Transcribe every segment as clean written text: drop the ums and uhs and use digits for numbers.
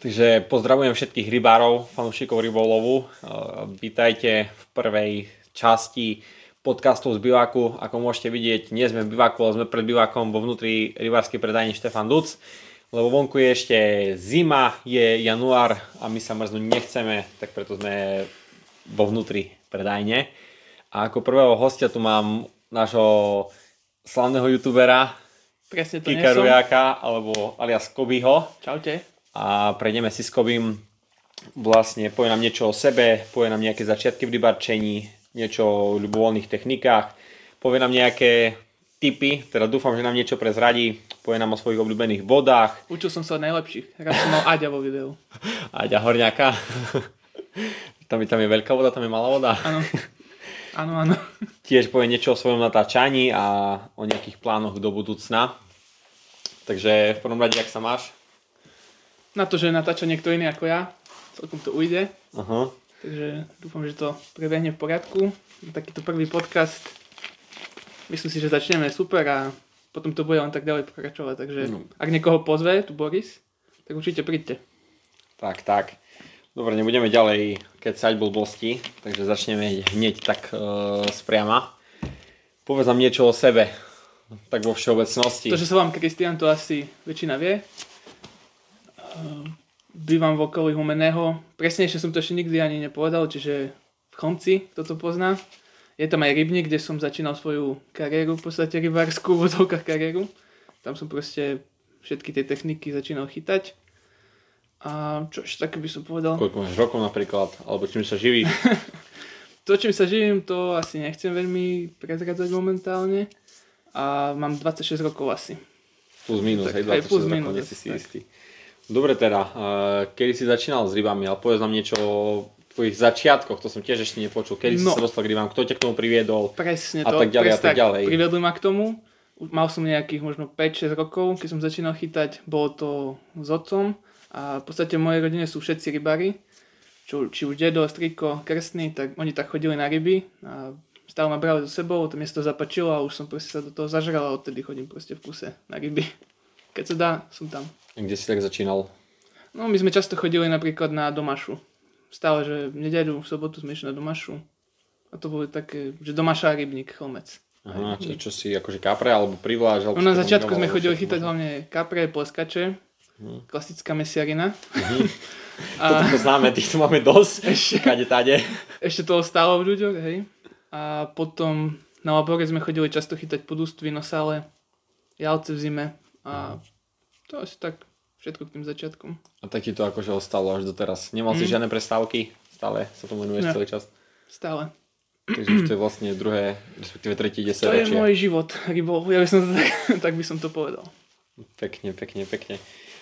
Takže pozdravujem všetkých rybárov, fanúšikov rybolovu. Vítajte v prvej časti podcastov z Bivaku. Ako môžete vidieť, nie sme v Bivaku, ale sme pred Bivakom vo vnútri rybárskej predajne Štefan Duc. Lebo vonku je ešte zima, je január a my sa mrznúť nechceme, tak preto sme vo vnútri predajne. A ako prvého hostia tu mám nášho slavného youtubera Kika Rujáka, alebo alias Kobyho. Čaute. A prejdeme si s Kobym, vlastne povie nám niečo o sebe, povie nám nejaké začiatky v rybarčení, niečo o ľubovoľných technikách, povie nám nejaké tipy, teda dúfam, že nám niečo prezradí, povie nám o svojich obľúbených vodách. Učil som sa od najlepších, raz som mal Aďa vo videu. Aďa Horňáka. Tam je veľká voda, tam je malá voda. Áno. Tiež povie niečo o svojom natáčaní a o nejakých plánoch do budúcna. Takže v prvom rade, jak sa máš? Na to, že natáča niekto iný ako ja, celkom to ujde. Aha. Takže dúfam, že to prebehne v poriadku. Takýto prvý podcast. Myslím si, že začneme super a potom to bude len tak ďalej pokračovať. Takže ak niekoho pozve, tu Boris, tak určite príďte. Tak. Dobre, nebudeme ďalej kecať blbosti, takže začneme hneď tak spriama. Povedz nám niečo o sebe, tak vo všeobecnosti. To, že sa vám Kristián, to asi väčšina vie. Bývam v okolí Humenného. Presnejšie som to ešte nikdy ani nepovedal, čiže v Chomci, kto to pozná. Je tam aj rybník, kde som začínal svoju kariéru, v podstate rybárskú v vodovkách kariéru. Tam som proste všetky tie techniky začínal chytať. A čo ešte také by som povedal? Koľko máš rokov napríklad, alebo čím sa živíš? To, čím sa živím, to asi nechcem veľmi prezradzať momentálne. A mám 26 rokov asi. Plus minus, hej, 26 rokov, nie si istý. Dobre teda, kedy si začínal s rybami, ale povedz nám niečo o tvojich začiatkoch, to som tiež ešte nepočul. Kedy si sa dostal k rybám, kto ťa k tomu priviedol? Presne a to, tak ďalej, a tak ďalej. Priviedli ma k tomu. Mal som nejakých možno 5-6 rokov, keď som začínal chytať, bolo to s otcom. A v podstate v mojej rodine sú všetci rybári. Či už dedo, striko, krstný, tak oni tak chodili na ryby. A stále ma brali so sebou, to mi sa to zapáčilo a už som proste sa do toho zažral a odtedy chodím proste v kuse na ryby. Keď sa dá, som tam. Kde si tak začínal? No my sme často chodili napríklad na domašu. Stále, že v nedeľu, v sobotu sme išli na domašu. A to bolo také, že domaša a rybník, Chlmec. Aha, čo si akože kapre alebo privláž? No na začiatku sme chodili chytať hlavne kapre, pleskače, klasická mesiarina. Toto poznáme, týchto máme dosť. Kade tade. Ešte toho stálo v ľuďoch, hej. A potom na labore sme chodili často chytať podústvy, nosále, jalce v zime. A to asi tak všetko k tým začiatkom. A tak ti to akože ostalo až doteraz. Nemal si žiadne prestávky? Stále sa tomu venuješ celý čas? Stále. Takže už to je vlastne druhé, respektíve tretie 10 ročie. To je môj život, rybolov. Ja by som to tak by som to povedal. Pekne.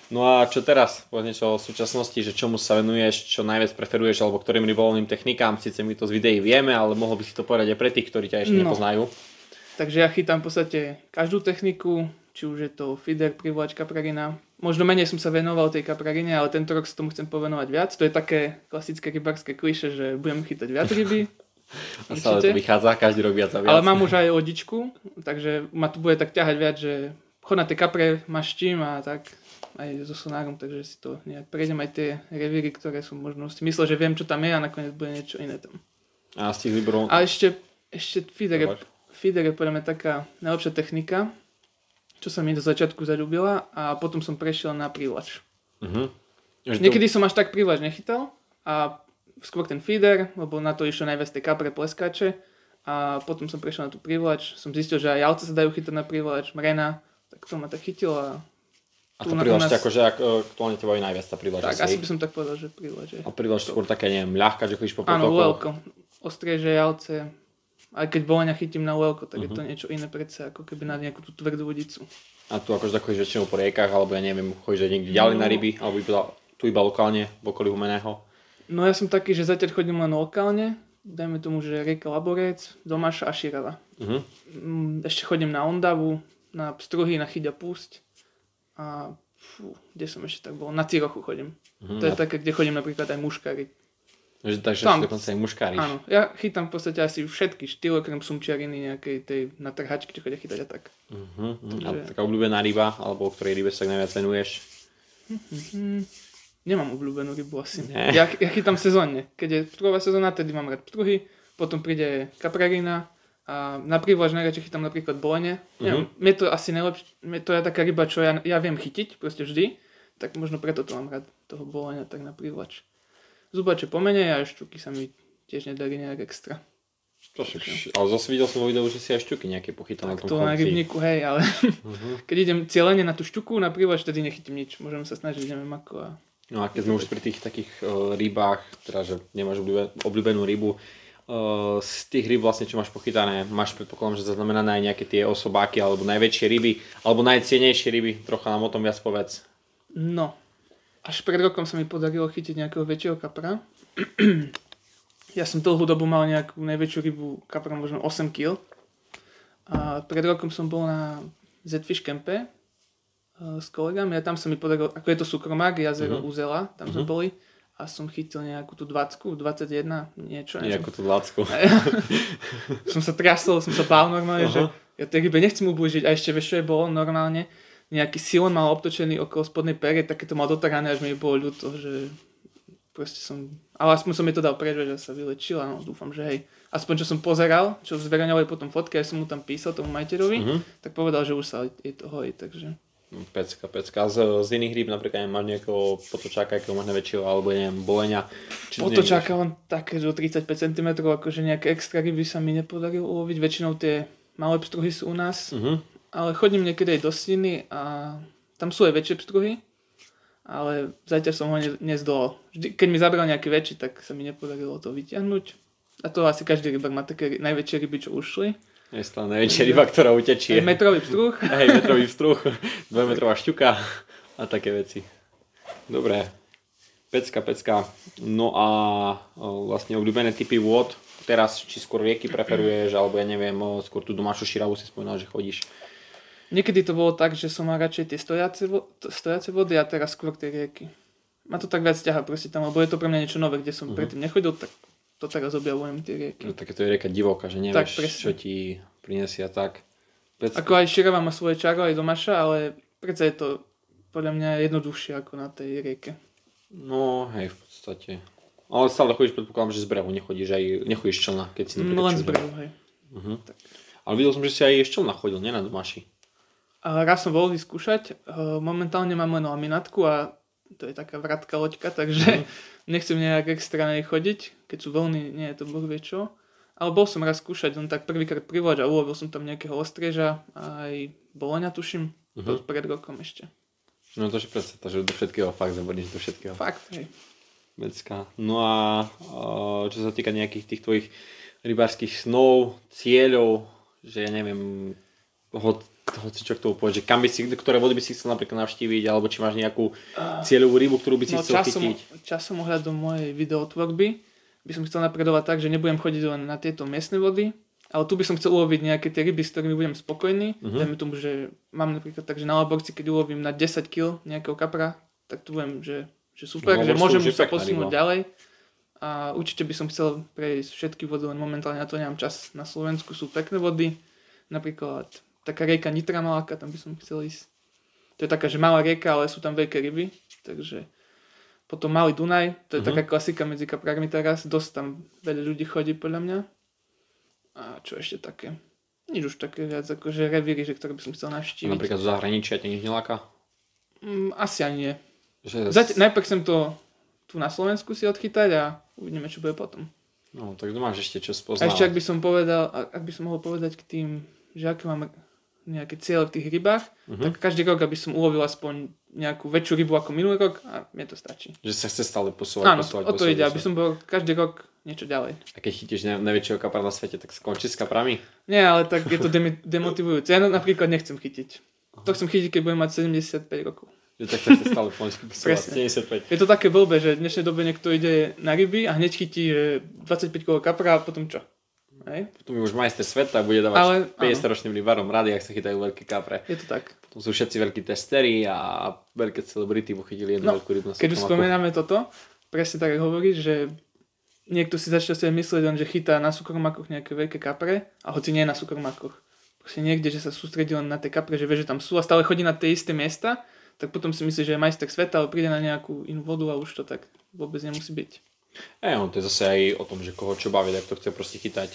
No a čo teraz? Povedz niečo o súčasnosti, že čomu sa venuješ, čo najviac preferuješ, alebo ktorým rybolovným technikám? Sice my to z videí vieme, ale mohol by si to povedať aj pre tých, ktorí ťa ešte nepoznajú. Takže ja chytám v podstate každú techniku, či už je to feeder, privláč, kaprarina. Možno menej som sa venoval tej kaprarine, ale tento rok sa tomu chcem povenovať viac. To je také klasické rybárske klišé, že budem chytať viac ryby. A stále to vychádza, každý rok viac a viac. Ale mám už aj lodičku, takže ma tu bude tak ťahať viac, že chod na tie kapre, máš čím a tak aj so sonárom, takže si to nejak prejdem aj tie revíry, ktoré som možno si myslel, že viem, čo tam je a nakoniec bude niečo iné tam. A z tých výborov... A ešte feeder je podľa mňa taká najlepšia technika, čo sa mi do začiatku zaľúbila a potom som prešiel na privlač. Niekedy som až tak privlač nechytal a skôr ten feeder, lebo na to išlo najviac tie kapre, pleskače a potom som prešiel na tú privlač. Som zistil, že aj jalce sa dajú chytať na privlač, mrena, tak to ma tak chytilo a tá privlač akože aktuálne te baví najviac tá privlač. Tak, asi by som tak povedal, že privlač je. A privlač skôr také, neviem, ľahká, že chodíš po potokoch. Áno, uelko. Ostrieže, jalce. Aj keď voľňa chytím na uelko, tak je to niečo iné predsa, ako keby na nejakú tú tvrdú vodicu. A tu akože chodíš väčšinou po riekach, alebo ja neviem, chodíš niekde ďalej na ryby, alebo tu iba lokálne, v okolí Humenného? No ja som taký, že zatiaľ chodím len lokálne. Dajme tomu, že rieka Laborec, Domaša a Širava. Ešte chodím na Ondavu, na Pstruhy, na Chyť a Púsť. A kde som ešte tak bol? Na Cirochu chodím. To je také, kde chodím napríklad aj muškári. Takže tam, dokonca aj muškáriš. Áno, ja chytám v podstate asi všetky štýle, okrem sumčiariny nejakej tej na trhačky, čo chodia chytať a tak. Takže... A taká obľúbená ryba, alebo o ktorej rybe sa tak najviac venuješ? Nemám obľúbenú rybu asi. Ja chytám sezónne. Keď je pstruhová sezóna, tedy mám rád pstruhy, potom príde kaprarina a na prívlač najradšej chytám napríklad bolene. Mne to asi najlepšie, to je taká ryba, čo ja viem chytiť, proste vždy, tak možno preto to mám rád, toho bolenia tak na prívlač. Zubače pomenej a šťuky sa mi tiež nedarí nejak extra. Ale zase videl som vo videu, že si aj šťuky nejaké pochytal na tom to na rybníku, hej, ale keď idem cieľene na tú šťuku na prívlač, tedy nechytím nič. Môžem sa snažiť, neviem ako. No a keď sme už pri tých takých rybách, teda že nemáš obľúbenú rybu, z tých ryb vlastne, čo máš pochytané, máš predpokladám, že zaznamenané aj nejaké tie osobáky, alebo najväčšie ryby, alebo najciennejšie ryby, trocha nám o tom viac povedz. No, až pred rokom sa mi podarilo chytiť nejakého väčšieho kapra. Ja som dlhú dobu mal nejakú najväčšiu rybu kapra, možno 8 kg. A pred rokom som bol na Z-Fish campe s kolegami a tam sa mi podarilo, ako je to súkromák, jazero Uzela, tam sme boli a som chytil nejakú tú 20, 21, niečo. Nejakú tú 20. Som sa trasol, som sa bál normálne, že ja tej rybe nechcem ublížiť a ešte vieš, čo je bolo normálne. Nejaký silon mal obtočený okolo spodnej pery, také to mal dotrhané, až mi bolo ľúto, že proste som, ale aspoň som mi to dal preč, že sa vylečil a no, dúfam, že hej. Aspoň čo som pozeral, čo zverejňovali potom fotky, aj som mu tam písal tomu majiteľovi, tak povedal, že už sa je to hojí, takže... Pecka. Z iných rýb napríklad máš nejakého potočáka, akého možno väčšieho, alebo neviem, bolenia. Potočáka len také do 35 cm, akože nejaké extra ryby sa mi nepodarilo uloviť. Väčšinou tie malé pstruhy sú u nás, ale chodím niekedy aj do Sniny a tam sú aj väčšie pstruhy, ale zatiaľ som ho nezdolal. Vždy, keď mi zabral nejaký väčší, tak sa mi nepodarilo to vyťahnuť. A to asi každý rybák má také najväčšie ryby, čo ušli. Je stále najväčšia ryba, ktorá utečie. Metrový pstruh. Hej, metrový pstruh, 2-metrová šťuka a také veci. Dobre, pecka. No a vlastne obľúbené typy vôd, teraz či skôr rieky preferuješ, alebo ja neviem, skôr tú domášu širavu si spomínal, že chodíš. Niekedy to bolo tak, že som mal radšej tie stojace vody a teraz skôr tie rieky. Ma to tak viac ťaha proste tam, lebo je to pre mňa niečo nové, kde som predtým nechodil, tak to teraz objavujem tie rieky. No také to je rieka divoká, že nevieš, čo ti prinesia tak. Ako aj širava má svoje čaro, aj domaša, ale predsa je to podľa mňa jednoduchšie ako na tej rieke. No hej, v podstate. Ale stále chodíš, predpokladám, že z brehu, nechodíš člna, keď si napríklad len z brehu, hej. Tak. Ale videl som, že si aj člna chodil, nie na domaši. A raz som bol vyskúšať, momentálne mám len laminátku a to je taká vratka loďka, takže nechcem nejak extra nej chodiť, keď sú vlny, nie je to boh vie čo. Ale bol som raz skúšať, len tak prvýkrát privlač a ulovil som tam nejakého ostrieža a aj boleňa tuším, pred rokom ešte. No to je predstava, že do všetkého fakt zaborníš do všetkého. Fakt, hej. Vecka. No a čo sa týka nejakých tých tvojich rybárskych snov, cieľov, že ja neviem, hoci čo k tomu povedať, že kam by si, ktoré vody by si chcel napríklad navštíviť, alebo či máš nejakú cieľovú rybu, ktorú by si chcel chytiť? Časom ohľadom mojej videotvorby by som chcel napredovať tak, že nebudem chodiť len na tieto miestne vody, ale tu by som chcel uloviť nejaké tie ryby, s ktorými budem spokojný. Dajme tomu, že mám napríklad tak, že na Laborci, keď ulovím na 10 kg nejakého kapra, tak tu budem, že super, no, že môžem sa posunúť ďalej. A určite by som chcel prejsť všetky vody, len momentálne na to nemám čas. Na Slovensku sú pekné vody, napríklad taká rieka Nitra Maláka, tam by som chcel ísť. To je taká, že malá rieka, ale sú tam veľké ryby, takže potom Malý Dunaj, to je taká klasika medzi kaprármi teraz, dosť tam veľa ľudí chodí podľa mňa. A čo ešte také? Nič už také viac, akože revíry, že ktoré by som chcel navštíviť. Napríklad zo zahraničia ťa nič neláka? Asi ani nie. Najprv chcem to tu na Slovensku si odchytať a uvidíme, čo bude potom. No, tak máš ešte čo spoznávať. A ešte ak by som mohol povedať k tým, že aké mám nejaké cieľe v tých rybách, tak každý rok, aby som ulovil aspoň nejakú väčšiu rybu ako minulý rok a mne to stačí. Že sa chce stále posúvať. Áno, o to ide, aby som bol každý rok niečo ďalej. A keď chytíš najväčšieho kapra na svete, tak skončíš s kaprami? Nie, ale tak je to demotivujúce. Ja napríklad nechcem chytiť. To chcem chytiť, keď budem mať 75 rokov. Tak sa stále poľsky posúvať. 75. Je to také blbé, že v dnešnej dobe niekto ide na ryby a hneď chytí 25 kg kapra a potom čo? Hej. Potom je už majster sveta a bude dávať 50-ročným rybárom rady, ak sa chytajú veľké kapre. Je to tak. Potom sú všetci veľkí testery a veľké celebrity pochytili jednu veľkú rybu na keď už spomíname toto, presne tak, ako hovoríš, že niekto si začal si myslieť, že chytá na súkromákoch nejaké veľké kapre a hoci nie na súkromákoch. Proste niekde, že sa sústredí len na tie kapre, že vie, že tam sú a stále chodí na tie isté miesta, tak potom si myslí, že je majster sveta, ale príde na nejakú inú vodu a už to tak vôbec nemusí byť. To je zase aj o tom, že koho čo baví, tak to chce proste chytať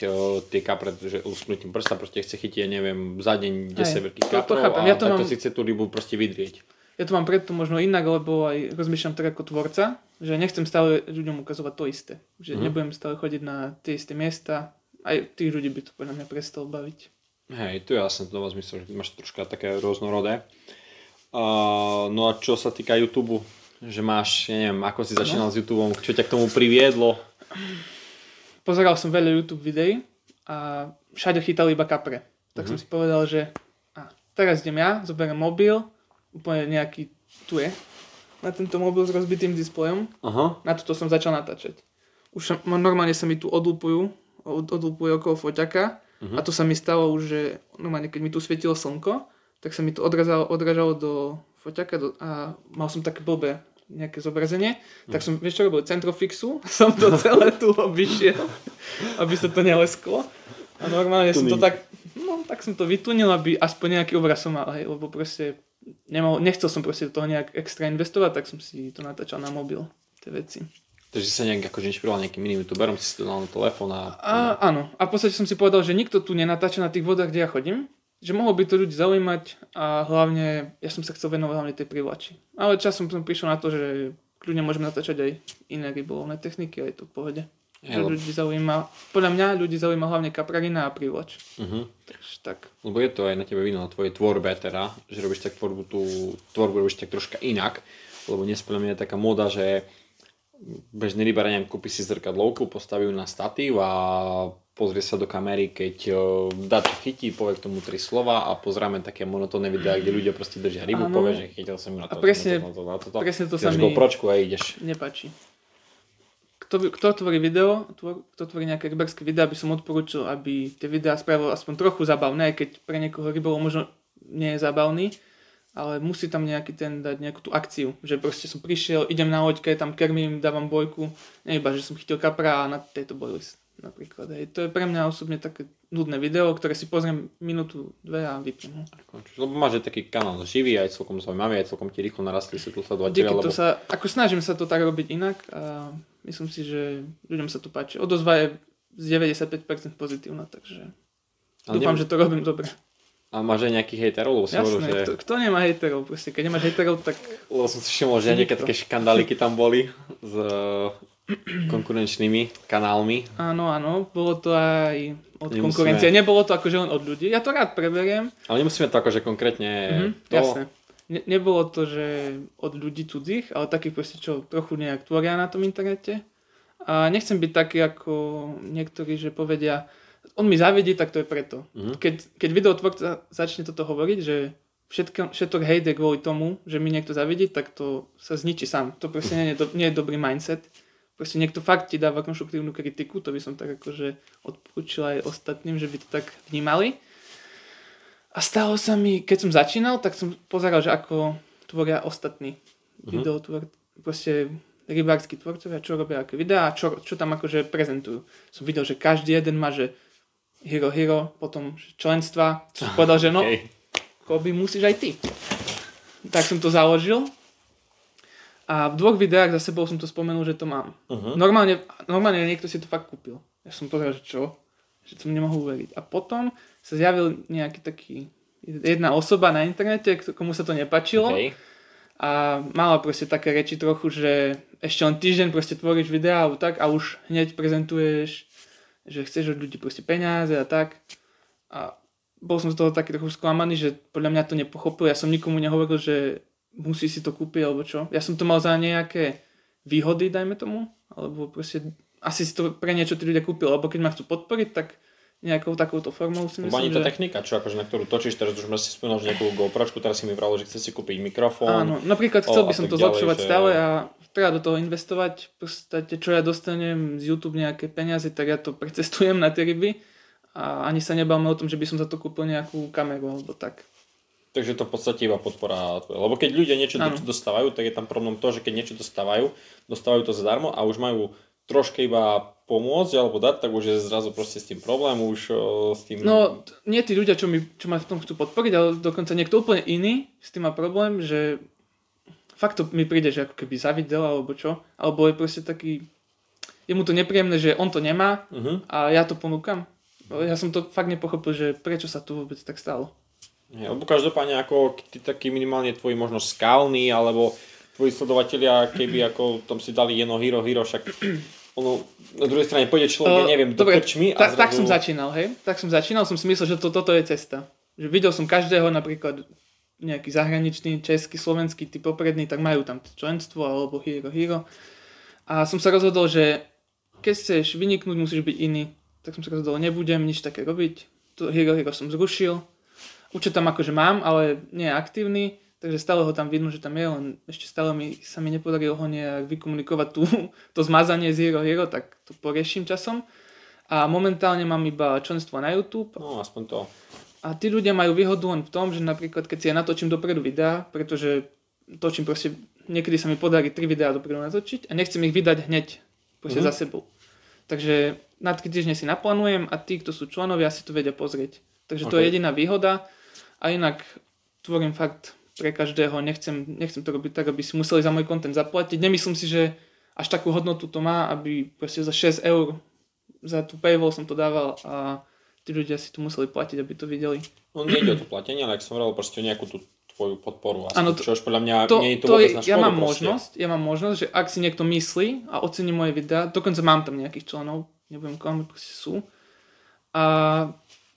tie kapre, že usknutím prsta proste chce chytiť, neviem, za deň 10 veľkých kaprov a takto si chce tú rybu proste vydrieť. Ja to mám preto možno inak, lebo aj rozmýšľam tak ako tvorca, že nechcem stále ľuďom ukazovať to isté. Že nebudem stále chodiť na tie isté miesta, aj tých ľudí by to podľa mňa prestalo baviť. Hej, to je jasne, to zmysel, že máš troška také rôznorodé. No a čo sa týka YouTube, že máš, neviem, ako si začínal s YouTubeom, čo ťa k tomu priviedlo? Pozeral som veľa YouTube videí a všade chytali iba kapre. Tak som si povedal, že teraz idem ja, zoberiem mobil, úplne nejaký tu je, na tento mobil s rozbitým displejom. Na toto som začal natáčať. Už normálne sa mi tu odlupuje okolo foťaka a to sa mi stalo už, že normálne keď mi tu svietilo slnko, tak sa mi to odrážalo do foťaka a mal som také blbé nejaké zobrazenie, tak som, vieš čo robil, centrofixu, som to celé tu obišiel, aby sa to nelesklo a normálne som to tak, tak som to vytunil, aby aspoň nejaký obraz som mal, hej, lebo proste nechcel som proste do toho nejak extra investovať, tak som si to natáčal na mobil, tie veci. Takže sa nejak akože inšpiroval nejakým iným youtuberom, si to dal na telefón áno, a v podstate som si povedal, že nikto tu nenatáča na tých vodách, kde ja chodím, že mohlo by to ľudí zaujímať a hlavne, ja som sa chcel venovať hlavne tej privlači. Ale časom som prišiel na to, že kľudne môžeme natáčať aj iné rybolovné techniky, aj to v pohode. Že ľudí zaujíma, podľa mňa ľudí zaujíma hlavne kaprarina a privlač. Takže tak. Lebo je to aj na tebe vidno, na tvojej tvorbe teda, že robíš tak tú tvorbu robíš tak troška inak, lebo dnes podľa mňa je taká móda, že bežný rybár, neviem, kúpi si zrkadlovku, postaví ju na statív a pozrie sa do kamery, keď dá to chytí, povie k tomu 3 slova a pozrieme také monotónne videá, kde ľudia proste držia rybu, povie, že chytil som ju na to. A presne to sa mi GoPročku a ideš. Nepáči. Kto tvorí video, kto tvorí nejaké rybárske videá, by som odporúčil, aby tie videá spravil aspoň trochu zabavné, aj keď pre niekoho rybolov možno nie je zabavný, ale musí tam nejaký dať nejakú tú akciu, že proste som prišiel, idem na loďke, tam kermím, dávam bojku, nie iba, že som chytil kapra a na tejto bojli napríklad. Hej. To je pre mňa osobne také nudné video, ktoré si pozriem minútu, 2 a vypnem. Lebo máš aj taký kanál živý, aj celkom zaujímavý, aj celkom ti rýchlo narastli sledovateľia. Ako snažím sa to tak robiť inak a myslím si, že ľuďom sa to páči. Odozva je z 95% pozitívna, takže dúfam, že to robím dobre. A máš aj nejakých hejterov? Jasné, kto nemá hejterov? Proste, keď nemáš hejterov, tak... Lebo som si všimol, že nejaké také škandáliky tam boli s konkurenčnými kanálmi. Áno, bolo to aj od konkurencie. Nebolo to akože len od ľudí. Ja to rád preberiem. Ale nemusíme to akože konkrétne Jasné. Nebolo to, že od ľudí cudzích, ale takých proste, čo trochu nejak tvoria na tom internete. A nechcem byť taký ako niektorí, že povedia, on mi zavidí, tak to je preto. Keď videotvorca začne toto hovoriť, že všetok hejde kvôli tomu, že mi niekto zavidí, tak to sa zničí sám. To proste nie je dobrý mindset. Proste niekto fakt ti dáva konštruktívnu kritiku, to by som tak akože odporúčil aj ostatným, že by to tak vnímali. A stalo sa mi, keď som začínal, tak som pozeral, že ako tvoria ostatní proste rybársky tvorcovia, čo robia aké videá a čo tam akože prezentujú. Som videl, že každý jeden má, že hero, potom členstva. Som povedal, že Koby, musíš aj ty. Tak som to založil. A v 2 videách za sebou som to spomenul, že to mám. Normálne niekto si to fakt kúpil. Ja som povedal, že čo? Že som nemohol uveriť. A potom sa zjavil jedna osoba na internete, komu sa to nepáčilo. A mala proste také reči trochu, že ešte len týždeň proste tvoríš videá a už hneď prezentuješ, že chceš od ľudí proste peniaze a tak. A bol som z toho taký trochu sklamaný, že podľa mňa to nepochopil. Ja som nikomu nehovoril, že musí si to kúpiť alebo čo. Ja som to mal za nejaké výhody, dajme tomu, alebo proste asi si to pre niečo tí ľudia kúpil, alebo keď ma chcú podporiť, tak nejakou takouto formou si myslím, že... tá technika, čo akože na ktorú točíš, teraz už si spomínal, že nejakú GoPročku, teraz si mi vral, že chceš si kúpiť mikrofón. Áno, napríklad chcel by som to zlepšovať stále a treba do toho investovať. Proste, čo ja dostanem z YouTube nejaké peniaze, tak ja to precestujem na tie ryby a ani sa nebavme o tom, že by som za to kúpil nejakú kameru alebo tak. Takže to v podstate iba podpora. Lebo keď ľudia niečo dostávajú, tak je tam problém to, že keď niečo dostávajú to zadarmo a už majú troška iba pomôcť alebo dať, tak už je zrazu proste s tým problém, už s tým... No, nie tí ľudia, čo ma v tom chcú podporiť, ale dokonca niekto úplne iný s tým má problém, že fakt to mi príde, že ako keby zavidel alebo čo, alebo je proste taký, je mu to nepríjemné, že on to nemá a ja to ponúkam. Ja som to fakt nepochopil, že prečo sa to vôbec tak stalo. Lebo každopádne ako ty taký minimálne tvoji možno skalní alebo tvoji sledovatelia, keby ako tam si dali jedno hero, však ono na druhej strane pôjde človek, neviem, do krčmy a tak som začínal, hej. Tak som začínal, som si myslel, že toto je cesta. Že videl som každého, napríklad nejaký zahraničný, český, slovenský, tí poprední, tak majú tam členstvo alebo hero. A som sa rozhodol, že keď chceš vyniknúť, musíš byť iný. Tak som sa rozhodol, nebudem nič také robiť. To hero som zrušil. Účet tam akože mám, ale nie je aktívny, takže stále ho tam vidno, že tam je, len ešte stále sa mi nepodarilo ho nejak vykomunikovať to zmazanie z hero, tak to poriešim časom. A momentálne mám iba členstvo na YouTube. No, aspoň to. A tí ľudia majú výhodu len v tom, že napríklad keď si ja natočím dopredu videá, pretože točím proste, niekedy sa mi podarí 3 videá dopredu natočiť a nechcem ich vydať hneď proste za sebou. Takže na 3 týždne si naplánujem a tí, kto sú členovia, si to vedia pozrieť. Takže to je jediná výhoda a inak tvorím fakt pre každého, nechcem to robiť tak, aby si museli za môj content zaplatiť. Nemyslím si, že až takú hodnotu to má, aby proste za 6 € za tú paywall som to dával a tí ľudia si to museli platiť, aby to videli. No nie ide o to platenie, ale ak som hovoril proste o nejakú tú tvoju podporu. Áno, čo už podľa mňa nie je to vôbec na škodu. Ja mám možnosť, že ak si niekto myslí a ocení moje videá, dokonca mám tam nejakých členov, nebudem klamať, proste sú. A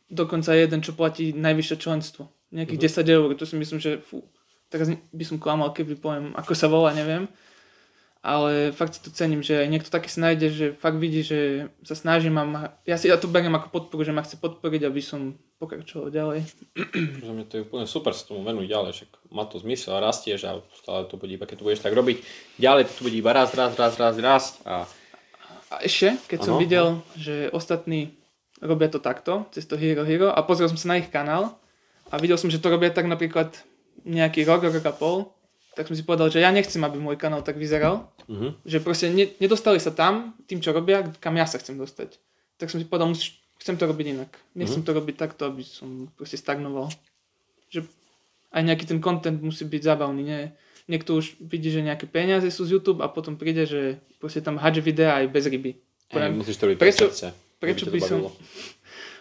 dokonca jeden, čo platí najvyššie členstvo. Nejakých 10 €, to si myslím, že teraz by som klamal, keby poviem, ako sa volá, neviem. Ale fakt si to cením, že aj niekto taký sa nájde, že fakt vidí, že sa snažím ja to beriem ako podporu, že ma chce podporiť, aby som pokračoval ďalej. Za mňa to je úplne super sa tomu venuť ďalej, však má to zmysel a rastieš a stále to bude iba, keď to budeš tak robiť ďalej, to bude iba rásť a ešte, keď som videl, že ostatní robia to takto, cez to hero a pozrel som sa na ich kanál a videl som, že to robia tak napríklad nejaký rok a pol, tak som si povedal, že ja nechcem, aby môj kanál tak vyzeral. Že proste nedostali sa tam, tým čo robia, kam ja sa chcem dostať. Tak som si povedal, chcem to robiť inak. Nechcem to robiť takto, aby som proste stagnoval. Že aj nejaký ten content musí byť zábavný. Niekto už vidí, že nejaké peniaze sú z YouTube a potom príde, že proste tam hádže videá aj bez ryby. Musíš to robiť pre srdce.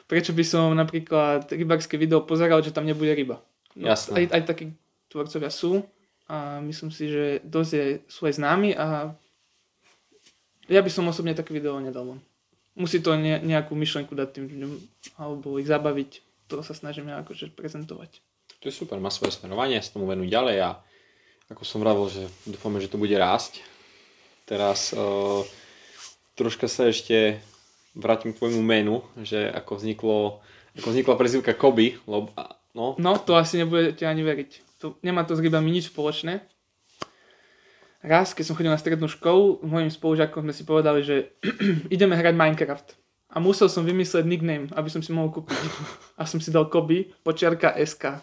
Prečo by som napríklad rybárske video pozeral, že tam nebude ryba? No, jasné. Aj takí tvorcovia sú. A myslím si, že dosť sú aj známi a ja by som osobne také video nedal. Musí to nejakú myšlenku dať tým ľuďom alebo ich zabaviť. To sa snažím ja akože prezentovať. To je super, má svoje smerovanie, sa tomu venuť ďalej a ako som vravel, že dúfame, že to bude rásť. Teraz troška sa ešte vrátim k tvojmu menu, že ako vznikla prezývka Koby. No, to asi nebudete ani veriť. Nemá to s rybami nič spoločné. Raz, keď som chodil na strednú školu, s mojím spolužiakom sme si povedali, že ideme hrať Minecraft. A musel som vymyslieť nickname, aby som si mohol kúpiť. A som si dal Koby, _SK.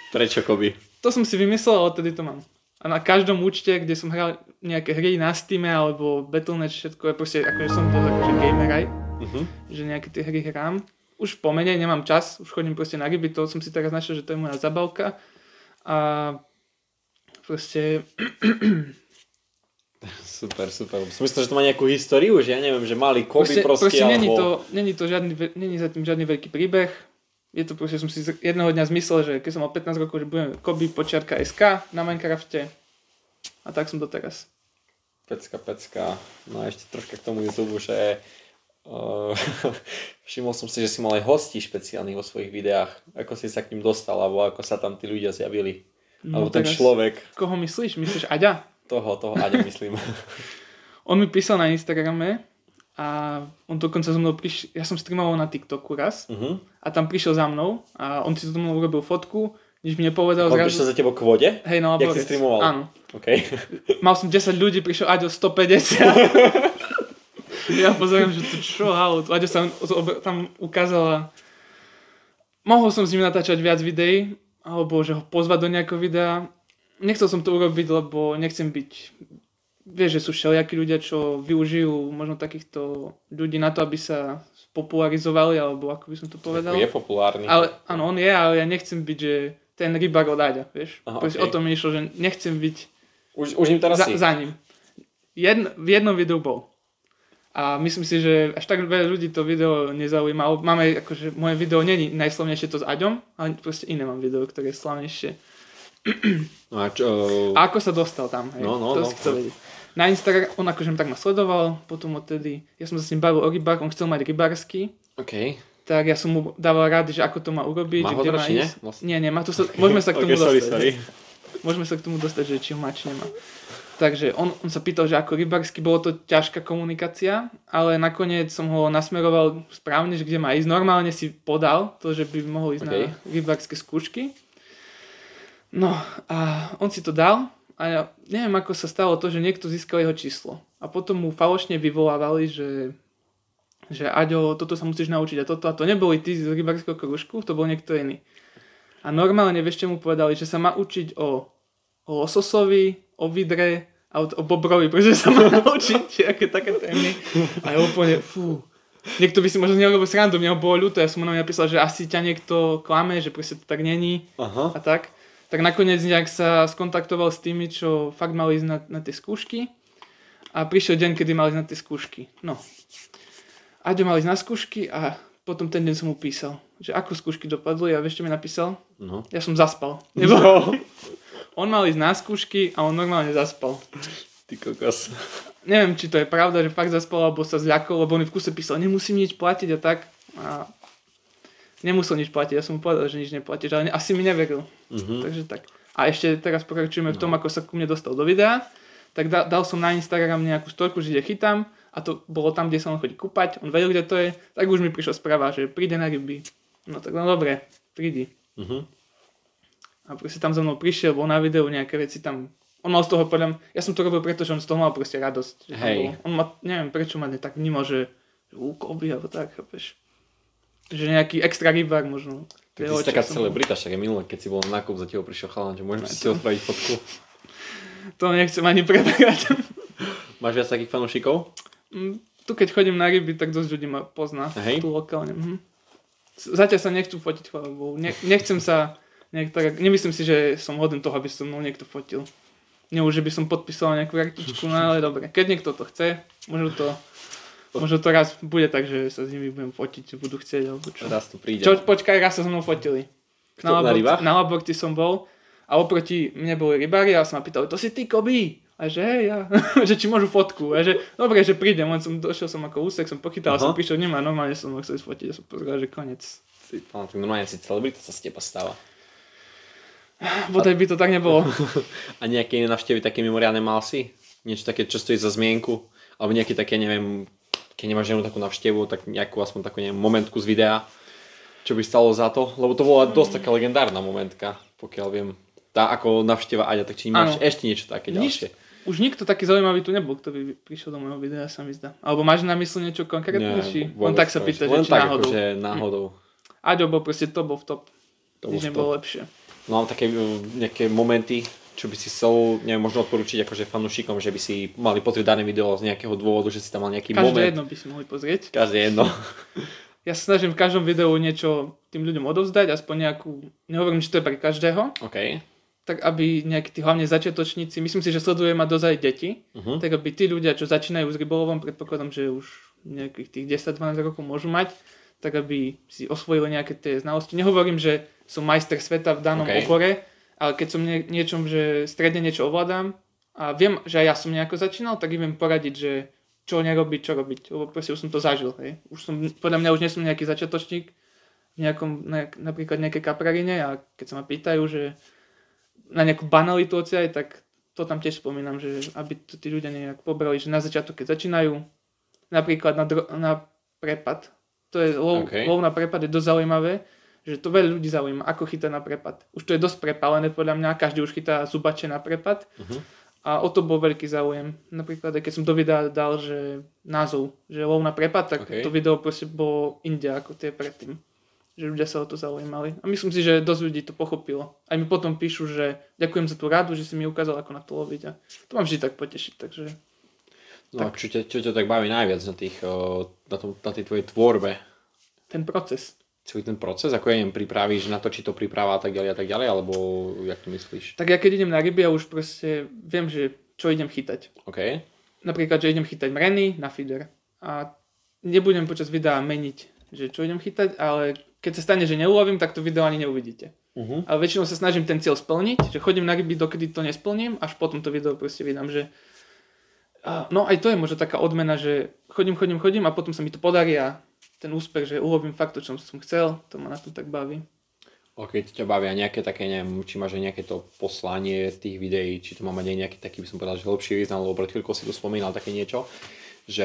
Prečo Koby? To som si vymyslel, ale tedy to mám. A na každom účte, kde som hral nejaké hry na Steame alebo Battle.net, všetko je proste, akože som to akože gamer aj. Že nejaké tie hry hrám. Už pomenej, nemám čas, už chodím proste na ryby, to som si teraz našiel, že to je moja zabavka. A proste... Super. Som myslel, že to má nejakú históriu, že ja neviem, že mali Koby proste alebo... Není za tým žiadny veľký príbeh. Je to proste, som si jedného dňa zmyslel, že keď som mal 15 rokov, že budem Koby _SK na Minecrafte. A tak som to teraz. Pecka. No a ešte troška k tomu YouTube, že... všimol som si, že si mal aj hostí špeciálnych vo svojich videách. Ako si sa k ním dostal, alebo ako sa tam tí ľudia zjavili. No, alebo ten človek. Koho myslíš? Myslíš Aďa? Toho Aďa myslím. On mi písal na Instagrame a on dokonca so mnou prišiel, ja som streamoval na TikToku raz a tam prišiel za mnou a on si so mnou urobil fotku, nič mi nepovedal. On prišiel za tebou k vode? Hej, no, jak si streamoval? Áno. Okay. Mal som 10 ľudí, prišiel Aďo 150. Ja pozerám, že to čo, halo, Aďo sa tam ukázala. Mohol som s ním natáčať viac videí, alebo že ho pozvať do nejakého videa. Nechcel som to urobiť, lebo nechcem byť... Vieš, že sú všelijakí ľudia, čo využijú možno takýchto ľudí na to, aby sa popularizovali, alebo ako by som to povedal. Je populárny. Ale, áno, on je, ale ja nechcem byť, že ten rybár od Aďa, vieš. Okay. O tom mi išlo, že nechcem byť Už ním teraz si? Za ním. V jednom videu bol. A myslím si, že až tak veľa ľudí to video nezaujíma. Máme, akože moje video nie je najslavnejšie to s Aďom, ale proste iné mám video, ktoré je slavnejšie. No a ako sa dostal tam, hej? To si chcel vedieť. Na Instagram, on akože tak ma sledoval, potom odtedy, ja som sa s ním bavil o rybách, on chcel mať rybársky. OK. Tak ja som mu dával rady, že ako to má urobiť. Má že ho kde má nie? ísť. Nie, nemá. Môžeme sa k tomu dostať. Sorry. Môžeme sa k tomu dostať, že či ho má, či nemá. Takže on sa pýtal, že ako rybársky, bolo to ťažká komunikácia, ale nakoniec som ho nasmeroval správne, že kde má ísť. Normálne si podal to, že by mohol ísť na rybárske skúšky. No a on si to dal a ja neviem, ako sa stalo to, že niekto získal jeho číslo. A potom mu falošne vyvolávali, že Aďo, toto sa musíš naučiť a toto. A to neboli tí z rybárskeho kružku, to bol niekto iný. A normálne, vieš, čo mu povedali, že sa má učiť o lososovi, o vidre a o bobrovi, pretože sa má naučiť aké také témy. A ja úplne, niekto by si možno neurobil srandu, mňa bolo ľúto, ja som mu napísal, že asi ťa niekto klame, že proste to tak není. Aha. A tak. Tak nakoniec nejak sa skontaktoval s tými, čo fakt mali ísť na tie skúšky a prišiel deň, kedy mali ísť na tie skúšky. No. Aďo mal ísť na skúšky a potom ten deň som mu písal, že ako skúšky dopadli a vieš, čo mi napísal? No. Ja som zaspal. On mal ísť na skúšky a on normálne zaspal. Ty kokos. Neviem, či to je pravda, že fakt zaspal, alebo sa zľakol, lebo on v kuse písal, nemusím nič platiť a tak. A nemusel nič platiť, ja som mu povedal, že nič neplatíš, ale asi mi neveril. Takže tak. A ešte teraz pokračujeme v tom, ako sa ku mne dostal do videa. Tak dal som na Instagram nejakú storku, že ide chytám a to bolo tam, kde sa on chodí kúpať. On vedel, kde to je, tak už mi prišla správa, že príde na ryby. No tak no dobre, prídi. A proste tam za mnou prišiel, bol na videu nejaké veci tam. On mal z toho, ja som to robil, pretože on z toho mal proste radosť. Hej. On ma, neviem prečo ma tak vnímal, že úkoby alebo tak, chápeš. Že nejaký extra rybák možno. Ty si taká celebrita, však je minulé, keď si bol na nákup, za tebou prišiel chalan, že môžeme si odpraviť fotku. To nechcem ani preberať. Máš viac takých fanúšikov? Tu keď chodím na ryby, tak dosť ľudí ma pozná. Hej. Tu lokálne. Zatiaľ sa nechcú fotiť, chvála Bohu. Nechcem sa, nemyslím si, že som hodný toho, aby som niekto fotil. Nie už, že by som podpísal nejakú kartičku, no ale dobre. Keď niekto to chce, možno to raz bude tak, že sa s nimi budem fotiť, že budú chcieť, alebo čo. Raz tu príde. Počkaj, raz sa so mnou fotili. Na Laborty som bol a oproti mne boli rybári a sa ma pýtali, to si ty, Kobi? A že hej, ja. Že či môžu fotku. A že dobre, že prídem, len došiel som ako úsek, som pochytal, som prišiel nemá, normálne som ho chcel fotiť a som povedal, že konec. Normálne si celebrita sa z teba stáva. Bodaj by to tak nebolo. A nejaké iné navštevy také mimoriadne mal si? Niečo také, čo stojí za zmienku? Alebo nejaké také, neviem, keď nemáš žiadnu takú navštevu, tak nejakú aspoň takú, neviem, momentku z videa, čo by stalo za to? Lebo to bola dosť taká legendárna momentka, pokiaľ viem. Tá ako navšteva Aďa, tak či máš ešte niečo také ďalšie? Už nikto taký zaujímavý tu nebol, kto by prišiel do môjho videa, sa mi zdá. Alebo máš na mysli niečo konkrétne? Len tak sa pýta, že či náhodou. Akože náhodou. Aďo bol proste top of top. Nič nebolo lepšie. No mám také nejaké momenty, čo by si chcel, neviem, možno odporučiť akože fanúšikom, že by si mali pozrieť dané video z nejakého dôvodu, že si tam mal nejaký moment. Každé jedno by si mohli pozrieť. Každé jedno. Ja sa snažím v každom videu niečo tým ľuďom odovzdať, aspoň nejakú, nehovorím, že to je pre každého. OK. Tak aby nejakí tí hlavne začiatočníci, myslím si, že sledujú ma dosť aj deti, tak aby tí ľudia, čo začínajú s rybolovom, predpokladám, že už nejakých tých 10-12 rokov môžu mať, tak aby si osvojili nejaké tie znalosti. Nehovorím, že som majster sveta v danom obore, ale keď som niečom, že stredne niečo ovládam a viem, že aj ja som nejako začínal, tak im viem poradiť, že čo nerobiť, čo robiť. Lebo proste už som to zažil. Hej. Podľa mňa už nie som nejaký začiatočník v nejakom, napríklad nejakej kaprarine a keď sa ma pýtajú, že na nejakú banalitu ociaj, tak to tam tiež spomínam, že aby to tí ľudia nejak pobrali, že na začiatok, keď začínajú, napríklad na prepad, to je lov na prepad je dosť zaujímavé, že to veľa ľudí zaujíma, ako chytá na prepad. Už to je dosť prepálené podľa mňa, každý už chytá zubače na prepad a o to bol veľký záujem. Napríklad, keď som do videa dal, že názov, že lov na prepad, tak to video proste bolo inde ako tie predtým. Že ľudia sa o to zaujímali. A myslím si, že dosť ľudí to pochopilo. Aj mi potom píšu, že ďakujem za tú radu, že si mi ukázal, ako na to loviť. A to mám vždy tak potešiť, takže... No tak. Čo ťa tak baví najviac na tej tvojej tvorbe? Ten proces. celý ten proces, ako ja neviem, pripravíš, natočí to príprava a tak ďalej, alebo jak to myslíš? Tak ja keď idem na ryby, ja už proste viem, že čo idem chytať. OK. Napríklad, že idem chytať mreny na feeder. A nebudem počas videa meniť, že čo idem chytať, ale keď sa stane, že neulovím, tak to video ani neuvidíte. Ale väčšinou sa snažím ten cieľ splniť, že chodím na ryby, dokedy to nesplním, až potom to video proste vydám, že no aj to je možno taká odmena, že chodím a potom sa mi to podarí a ten úspech, že ulovím fakt to, čo som chcel, to ma na to tak baví. OK, to ťa bavia nejaké také, neviem, či máš aj nejaké to poslanie tých videí, či to má mať aj nejaký taký, by som povedal, že lepší význam, lebo pred chvíľkou si tu spomínal také niečo, že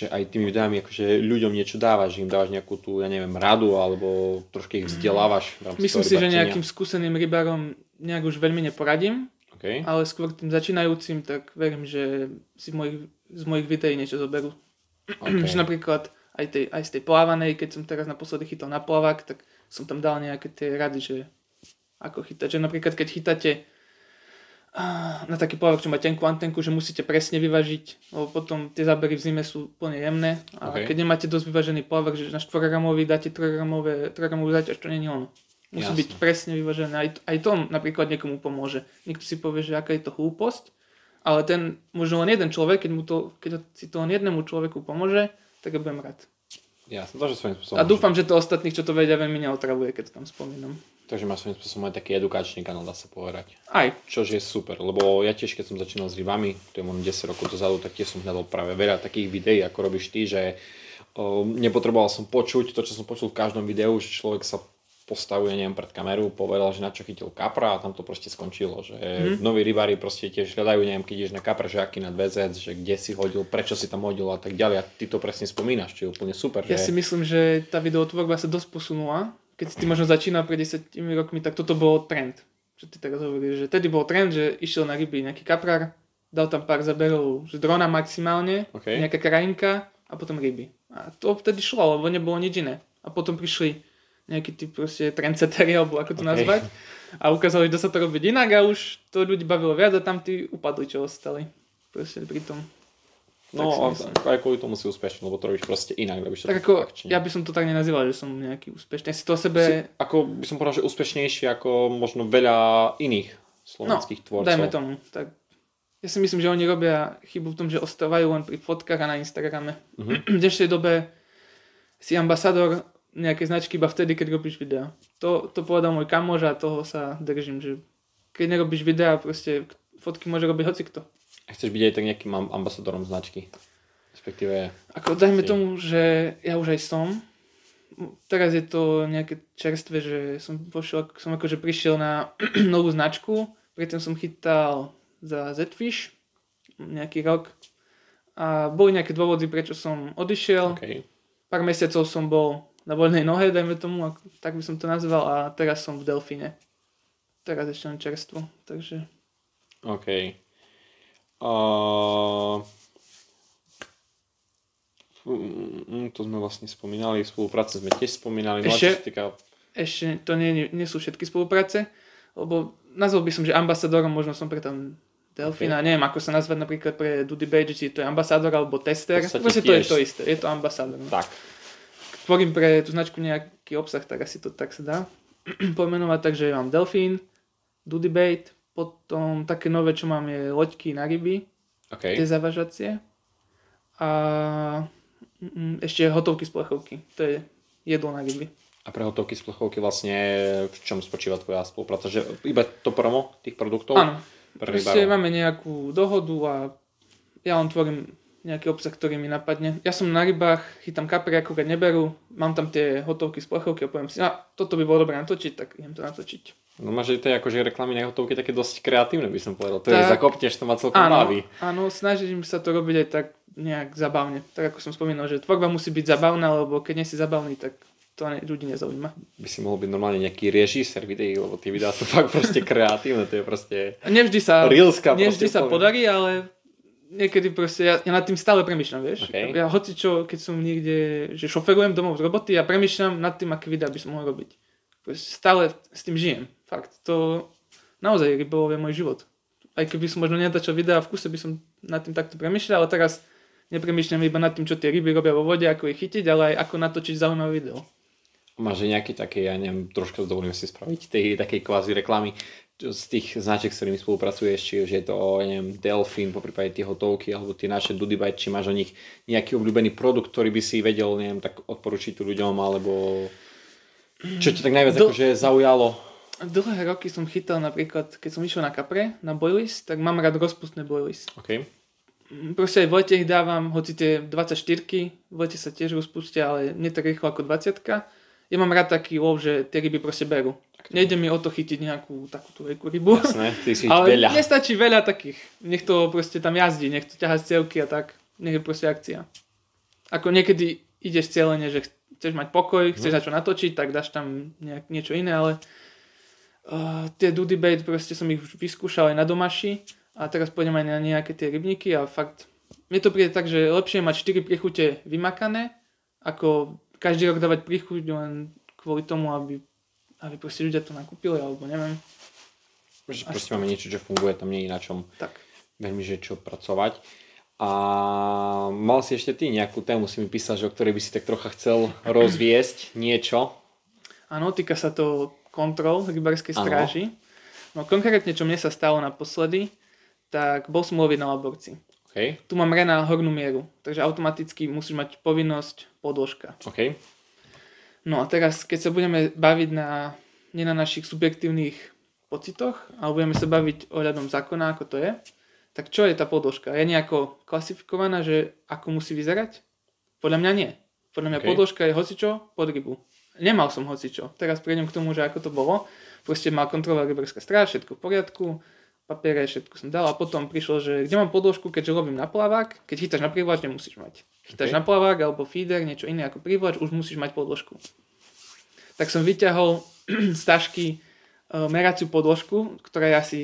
aj tými videami akože ľuďom niečo dávaš, že im dávaš nejakú tú, ja neviem, radu, alebo trošky ich vzdelávaš. Myslím si, že nejakým skúseným rybárom nejak už veľmi neporadím, ale skôr tým začínajúcim, tak verím, že si z mojich videí niečo zoberú. Že napríklad aj z tej plávanej, keď som teraz naposledy chytal na plavák, tak som tam dal nejaké tie rady, že ako chytať. Že napríklad keď chytáte na taký plavák, čo má tenkú antenku, že musíte presne vyvažiť, lebo potom tie zábery v zime sú úplne jemné. A keď nemáte dosť vyvážený plavák, že na 4-gramový dáte 3-gramovú záťaž, to nie je ono. Musí byť presne vyvážené. Aj to napríklad niekomu pomôže. Niekto si povie, že aká je to hlúposť, ale možno len jeden človek, keď si to len jednému človeku pomôže, tak ja budem rád. Jasne, to, že svojím spôsobom. A dúfam, že to ostatných, čo to vedia, veľmi neotravuje, keď to tam spomínam. Takže máš svojím spôsobom aj taký edukačný kanál, dá sa povedať. Aj. Čož je super, lebo ja tiež, keď som začínal s rybami, to je možno 10 rokov dozadu, tak tiež som hľadal práve veľa takých videí, ako robíš ty, že nepotreboval som počuť to, čo som počul v každom videu, že človek sa postavuje, neviem, pred kameru, povedal, že na čo chytil kapra a tam to proste skončilo, že noví rybári proste tiež hľadajú, neviem, keď ideš na kapra, že aký na VZ, že kde si hodil, prečo si tam hodil a tak ďalej a ty to presne spomínaš, čo je úplne super. Ja si myslím, že tá videotvorba sa dosť posunula, keď si ty možno začínal pred 10 rokmi, tak toto bol trend, čo ty teraz hovoríš, že tedy bol trend, že išiel na ryby nejaký kaprár, dal tam pár zaberov, že drona maximálne, nejaká krajinka a potom ryby. A to vtedy šlo, lebo nebolo nič iné. A potom prišli nejaký typ proste trendsetteri, alebo ako to nazvať. A ukázali, že sa to robiť inak a už to ľudí bavilo viac a tam tí upadli, čo ostali. Proste pri tom. No a aj kvôli tomu si úspešný, lebo to robíš proste inak. Tak ako, ja by som to tak nenazýval, že som nejaký úspešný. Si to o sebe... Ako by som povedal, že úspešnejší ako možno veľa iných slovenských tvorcov. Dajme tomu. Tak ja si myslím, že oni robia chybu v tom, že ostávajú len pri fotkách a na Instagrame. V dnešnej dobe si ambasador nejaké značky iba vtedy, keď robíš videa. To povedal môj kamoš a toho sa držím, že keď nerobíš videa, proste fotky môže robiť hocikto. A chceš byť aj tak nejakým ambasadorom značky? Respektíve... Ako dajme tomu, že ja už aj som. Teraz je to nejaké čerstvé, že som akože prišiel na novú značku. Predtým som chytal za Z-Fish nejaký rok. A boli nejaké dôvody, prečo som odišiel. Pár mesiacov som bol na voľnej nohe, dajme tomu, tak by som to nazval, a teraz som v Delfíne. Teraz ešte len čerstvo, takže... OK. To sme vlastne spomínali, spolupráce sme tiež spomínali. Ešte to nie sú všetky spolupráce, lebo nazval by som, že ambasadorom, možno som pre tam Delfína, neviem ako sa nazvať napríklad pre Dudibate, či to je ambasádor alebo tester, proste to je to isté, je to ambasádor. Tak. Tvorím pre tú značku nejaký obsah, tak asi to tak sa dá pomenovať, takže mám Delfín, Dudibate, potom také nové, čo mám, je loďky na ryby, tie zavažacie a ešte hotovky z plechovky, to je jedlo na ryby. A pre hotovky z plechovky vlastne v čom spočíva tvoja spolupráca? Že iba to promo tých produktov? Áno, proste máme nejakú dohodu a ja len tvorím nejaký obsah, ktorý mi napadne. Ja som na rybách, chytám kapry, ako keď neberú, mám tam tie hotovky z plechovky a poviem si, toto by bolo dobré natočiť, tak idem to natočiť. No máš aj tie akože reklamy na hotovky také dosť kreatívne, by som povedal. To je zakopneš, to ma celkom baví. Áno, snažím sa to robiť aj tak nejak zabavne. Tak ako som spomínal, že tvorba musí byť zabavná, lebo keď nie si zabavný, tak to ľudí nezaujíma. By si mohol byť normálne nejaký režisér videí, lebo tie videá sú fakt proste kreatívne, to je proste nevždy sa podarí, ale niekedy proste, ja nad tým stále premýšľam, vieš. Ja hocičo, keď som niekde, že šoferujem domov z roboty, ja premýšľam nad tým, aké videá by som mohol robiť. Proste stále s tým žijem. Fakt, to naozaj rybolov je môj život. Aj keby som možno nenatáčal videa v kuse, by som nad tým takto premýšľal, ale teraz nepremýšľam iba nad tým, čo tie ryby robia vo vode, ako ich chytiť, ale aj ako natočiť zaujímavé video. Máš nejaké také, ja neviem, troška dovolím si spraviť tej takej kvázi reklamy z tých značiek, s ktorými spolupracuješ, či už je to, neviem, Delfín, poprípade tie hotovky, alebo tie naše Dudibite, či máš o nich nejaký obľúbený produkt, ktorý by si vedel, neviem, tak odporučiť tu ľuďom, alebo čo ti tak najviac akože zaujalo? Dlhé roky som chytal napríklad, keď som išiel na kapre, na boilies, tak mám rád rozpustné boilies. Okay. Proste aj v lete ich dávam, hoci tie 24-ky, v lete sa tiež rozpustia, ale nie tak rýchlo ako 20-ka. Ja mám rád taký lov, že tie ryby proste berú. Nejde mi o to chytiť nejakú takúto veľkú rybu. Jasné, ty si ale veľa. nestačí veľa takých. Nech to proste tam jazdí, nech to ťahá z cielky a tak. Nech je proste akcia. Ako niekedy ideš cieľene, že chceš mať pokoj, chceš na čo natočiť, tak dáš tam niečo iné, ale tie Dudibate proste som ich už vyskúšal aj na domaši. A teraz pôjdem aj na nejaké tie rybníky a fakt, mne to príde tak, že lepšie je mať 4 príchute vymakané, ako každý rok dávať príchuť len kvôli tomu, aby proste ľudia to nakúpili, alebo neviem. Že proste máme niečo, čo funguje, tam nie je na čom tak veľmi, že čo pracovať. A mal si ešte ty nejakú tému, si mi písal, že o ktorej by si tak trocha chcel rozviesť niečo? Áno, týka sa to kontrol rybárskej stráži. No konkrétne, čo mne sa stalo naposledy, tak bol som loviť na Laborci. Okay. Tu mám na hornú mieru, takže automaticky musíš mať povinnosť podĺžka. Okay. No a teraz, keď sa budeme baviť nie na našich subjektívnych pocitoch, ale budeme sa baviť ohľadom zákona, ako to je, tak čo je tá podĺžka? Je nejako klasifikovaná, že ako musí vyzerať? Podľa mňa nie. Podľa mňa podĺžka je hocičo pod rybu. Nemal som hocičo. Teraz prejdem k tomu, že ako to bolo. Proste mal kontrolovať rybárska stráž, všetko v poriadku. Papiere, všetko som dal a potom prišlo, že kde mám podĺžku, keďže lovím na plavák, keď chytáš na prívlač, nemusíš mať. Chytáš na plavák alebo feeder, niečo iné ako prívlač, už musíš mať podĺžku. Tak som vyťahol z tašky meraciu podĺžku, ktorá je asi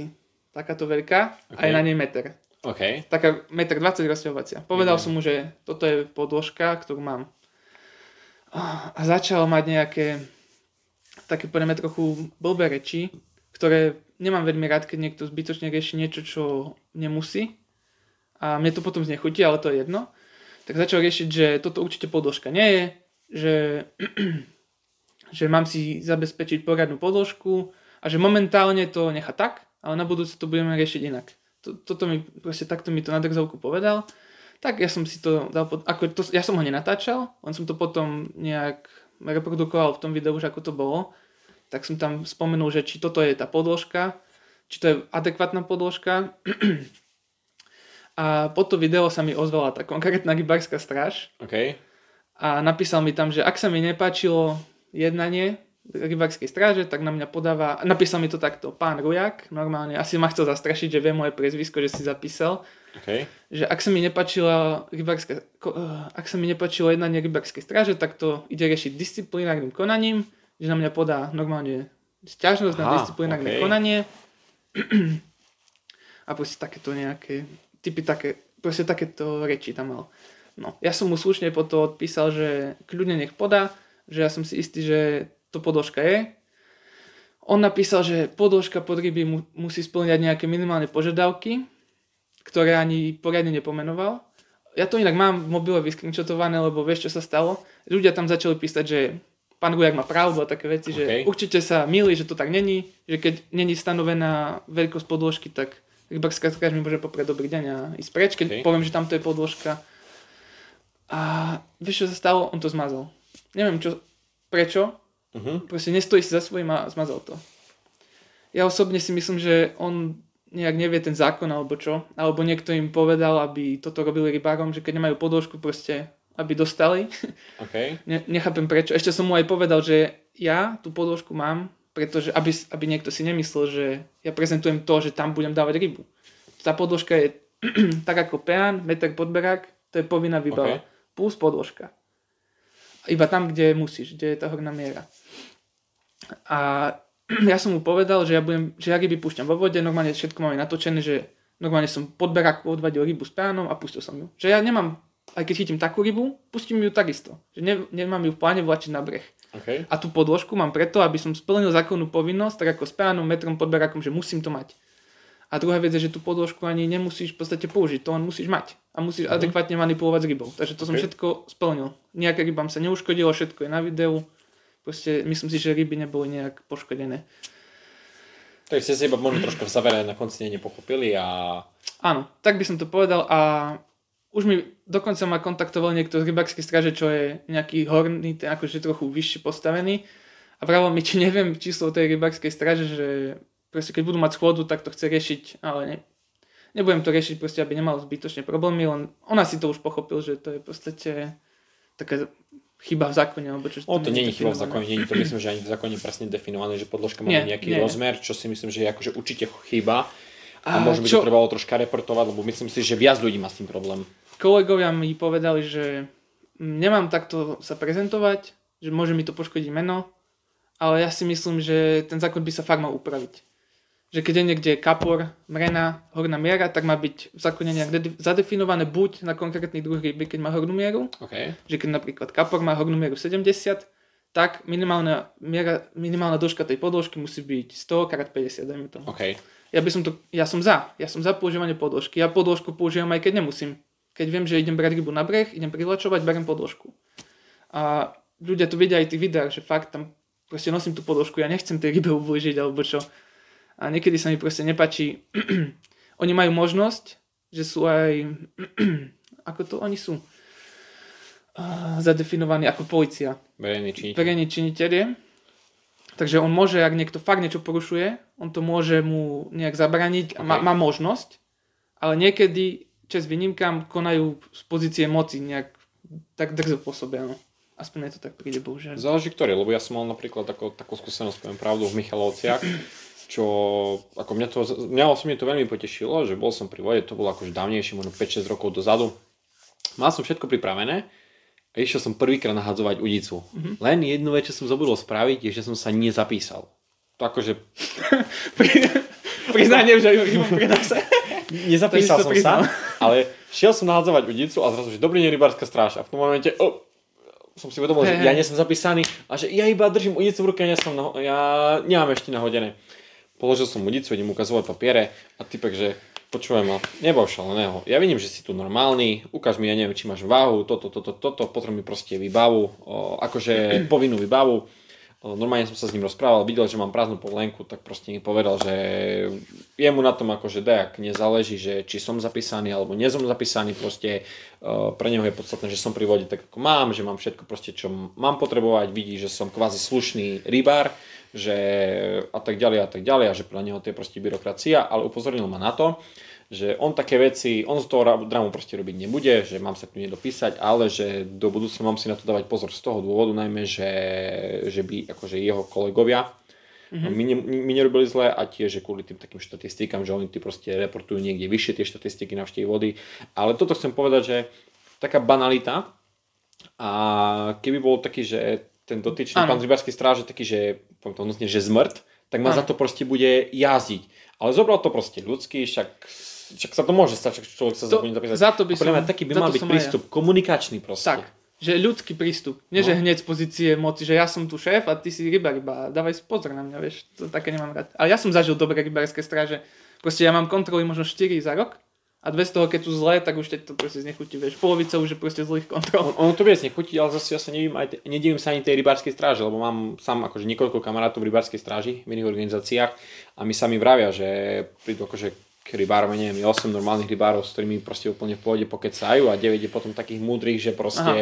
takáto veľká a je na nej meter. Taká 1,20 m rozťahovacia. Povedal som mu, že toto je podĺžka, ktorú mám. A začal mať nejaké také podľa mňa trochu blbé reči, ktoré nemám veľmi rád, keď niekto zbytočne rieši niečo, čo nemusí. A mne to potom znechutí, ale to je jedno. Tak začal riešiť, že toto určite podĺžka nie je, že mám si zabezpečiť poriadnu podĺžku a že momentálne to nechá tak, ale na budúce to budeme riešiť inak. Takto mi to na drzovku povedal. Tak ja som si to dal, ja som ho nenatáčal, len som to potom nejak reprodukoval v tom videu, že ako to bolo. Tak som tam spomenul, že či toto je tá podĺžka, či to je adekvátna podĺžka. A po to video sa mi ozvala tá konkrétna rybárska stráž. A napísal mi tam, že ak sa mi nepáčilo jednanie rybárskej stráže, tak na mňa podáva, napísal mi to takto, pán Rujak, normálne, asi ma chcel zastrašiť, že vie moje priezvisko, že si zapísal. Že ak sa mi nepáčilo jednanie rybárskej stráže, tak to ide riešiť disciplinárnym konaním, že na mňa podá normálne sťažnosť na disciplinárne konanie a proste takéto nejaké typy, proste takéto reči tam mal. No, ja som mu slušne potom odpísal, že kľudne nech podá, že ja som si istý, že to podĺžka je. On napísal, že podĺžka pod ryby musí spĺňať nejaké minimálne požiadavky, ktoré ani poriadne nepomenoval. Ja to inak mám v mobile vyscreenshotované, lebo vieš, čo sa stalo. Ľudia tam začali písať, že pán Rujak má pravdu a také veci, že určite sa mýli, že to tak není, že keď není stanovená veľkosť podĺžky, tak rybárska stráž mi môže povedať dobrý deň a ísť preč, keď poviem, že tamto je podĺžka. A vieš, čo sa stalo? On to zmazal. Neviem, prečo. Proste nestojí si za svojím a zmazal to. Ja osobne si myslím, že on nejak nevie ten zákon alebo čo, alebo niekto im povedal, aby toto robili rybárom, že keď nemajú podĺžku, proste aby dostali. Nechápem prečo. Ešte som mu aj povedal, že ja tú podĺžku mám, pretože aby niekto si nemyslel, že ja prezentujem to, že tam budem dávať rybu. Tá podĺžka je tak ako peán, meter podberák, to je povinná výbava. Plus podĺžka. Iba tam, kde musíš, kde je tá horná miera. A ja som mu povedal, že ja ryby púšťam vo vode, normálne všetko máme natočené, že normálne som podberáku odvadil rybu s peánom a pustil som ju. Že ja nemám, aj keď chytím takú rybu, pustím ju takisto. Že nemám ju v pláne vlačiť na breh. A tú podĺžku mám preto, aby som splnil zákonnú povinnosť, tak ako s peánom, metrom, podberákom, že musím to mať. A druhá vec je, že tú podĺžku ani nemusíš v podstate použiť, to len musíš mať. A musíš adekvátne manipulovať s rybou. Takže to som všetko splnil. Nejaké rybám sa neuškodilo, všetko je na videu. proste myslím si, že ryby neboli nejak poškodené. Tak ste si iba možno troška v zavere na konci nepochopili a... Áno, tak by som to povedal a už mi dokonca ma kontaktoval niekto z rybárskej stráže, čo je nejaký horný, akože trochu vyšší postavený a vravel mi, či neviem číslo tej rybárskej stráže, že proste keď budú mať schôdzu, tak to chce riešiť, ale nebudem to riešiť, proste aby nemal zbytočne problémy, on asi to už pochopil, že to je v podstate taká chyba v zákone, alebo čo to nie je chyba v zákone, nie je to myslím, že ani v zákone presne definované, že podložka má nejaký rozmer, čo si myslím, že je akože určite chyba a možno by to trebalo troška reportovať, lebo myslím si, že viac ľudí má s tým problém. Kolegovia mi povedali, že nemám takto sa prezentovať, že môže mi to poškodiť meno, ale ja si myslím, že ten zákon by sa fakt mal upraviť. Že keď je niekde kapor, mrena, horná miera, tak má byť v zákone nejak zadefinované buď na konkrétny druh ryby, keď má hornú mieru, že keď napríklad kapor má hornú mieru 70, tak minimálna dĺžka tej podložky musí byť 100x50, dajme tomu. Ja som za používanie podložky. Ja podložku používam aj keď nemusím. Keď viem, že idem brať rybu na breh, idem prihľačovať, beriem podložku. A ľudia to vidia aj v tých videách, že fakt tam proste nosím tú podložku, ja nechcem tej rybe ublížiť alebo čo. A niekedy sa mi proste nepáči. Oni majú možnosť, že sú aj ako to oni sú zadefinovaní ako polícia. Verejní činitelia. Takže on môže, ak niekto fakt niečo porušuje, on to môže mu nejak zabraniť a má možnosť, ale niekedy čas výnimkám konajú z pozície moci nejak tak drzo pôsobia. No. Aspoň je to tak príde, bohužiaľ. Záleží ktorý, lebo ja som mal napríklad takú skúsenosť, poviem pravdu, v Michalovciach, čo ako mňa osobne to veľmi potešilo, že bol som pri vode, to bolo akože dávnejšie, možno 5-6 rokov dozadu. Mal som všetko pripravené a išiel som prvýkrát nahadzovať udicu. Len jednu vec, čo som zabudol spraviť, je, že som sa nezapísal. To akože... Priznanie, že ju prinase. Nezapísal som sa, ale šiel som nahadzovať udicu a zrazu, že dobrý deň, rybárska stráž. A v tom momente som si uvedomil, že ja nie som zapísaný a že ja iba držím udicu v ruke, ja nemám ešte nahodené. Položil som udicu, idem ukazovať papiere a typek, že počúvaj ma, nebav šaleného. Ja vidím, že si tu normálny, ukáž mi, ja neviem, či máš váhu, toto, potrebujem mi proste výbavu, akože povinnú výbavu. Normálne som sa s ním rozprával, videl, že mám prázdnu povolenku, tak proste mi povedal, že jemu na tom akože dajak nezáleží, že či som zapísaný alebo nie som zapísaný, proste pre neho je podstatné, že som pri vode tak ako mám, že mám všetko proste, čo mám potrebovať, vidí, že som kvázi slušný rybár, že a tak ďalej a že pre neho to je proste byrokracia, ale upozornil ma na to, že on také veci, on z toho dramu proste robiť nebude, že mám sa k tomu nedopísať, ale že do budúcna mám si na to dávať pozor z toho dôvodu, najmä, že by akože jeho kolegovia mi nerobili zle a tiež, že kvôli tým takým štatistikám, že oni tí proste reportujú niekde vyššie tie štatistiky navštív vody. Ale toto chcem povedať, že taká banalita a keby bol taký, že ten dotyčný pán z rybárskej stráže taký, že poviem to hnusne, že zmrt, tak ma za to proste bude jazdiť. Ale zobral to proste ľudský, však sa to môže stať, že človek sa zabudne zapísať. Za to by som, taký by mal byť prístup, komunikačný proste. Tak, že ľudský prístup. Nie, že hneď z pozície moci, že ja som tu šéf a ty si rybár, dávaj pozor na mňa, vieš, to také nemám rád. Ale ja som zažil dobré rybárske stráže. Proste ja mám kontroly možno 4 za rok a 2 z toho, keď sú zlé, tak už teď to proste znechutí, vieš. Polovica už je proste zlých kontrol. Ono to vie znechutí, ale zase ja sa nedivím sa ani tej rybárskej stráže, lebo mám sám akože niekoľko kamarátov v rybárskej stráži v iných organizáciách a my sami vravia, že prídu akože k rybárom, neviem, 8 normálnych rybárov, s ktorými proste úplne v pohode pokecajú a 9 je potom takých múdrych, že proste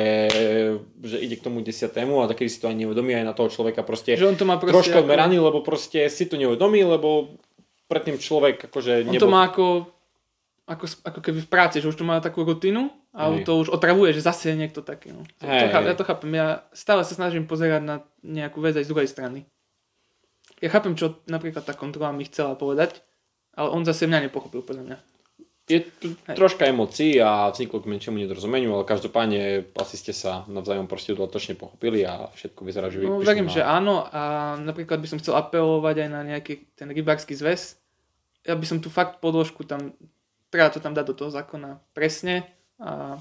že ide k tomu 10. a takedy si to ani neuvedomí aj na toho človeka proste, že on to má proste troška odmeraný, lebo proste si to neuvedomí, lebo predtým človek akože on to má ako keby v práci, že už to má takú rutinu a to už otravuje, že zase je niekto taký. No. Ja to chápem, ja stále sa snažím pozerať na nejakú vec aj z druhej strany. Ja chápem, čo napríklad tá kontrola mi chcela povedať, ale on zase mňa nepochopil, podľa mňa. Je troška emócií a vzniklo k menšiemu nedorozumeniu, ale každopádne asi ste sa navzájom proste dodatočne pochopili a všetko vyzerá, že vypíšem. No verím, že áno a napríklad by som chcel apelovať aj na nejaký ten rybársky zväz. Ja by som tu fakt podložku tam, treba to tam dať do toho zákona presne a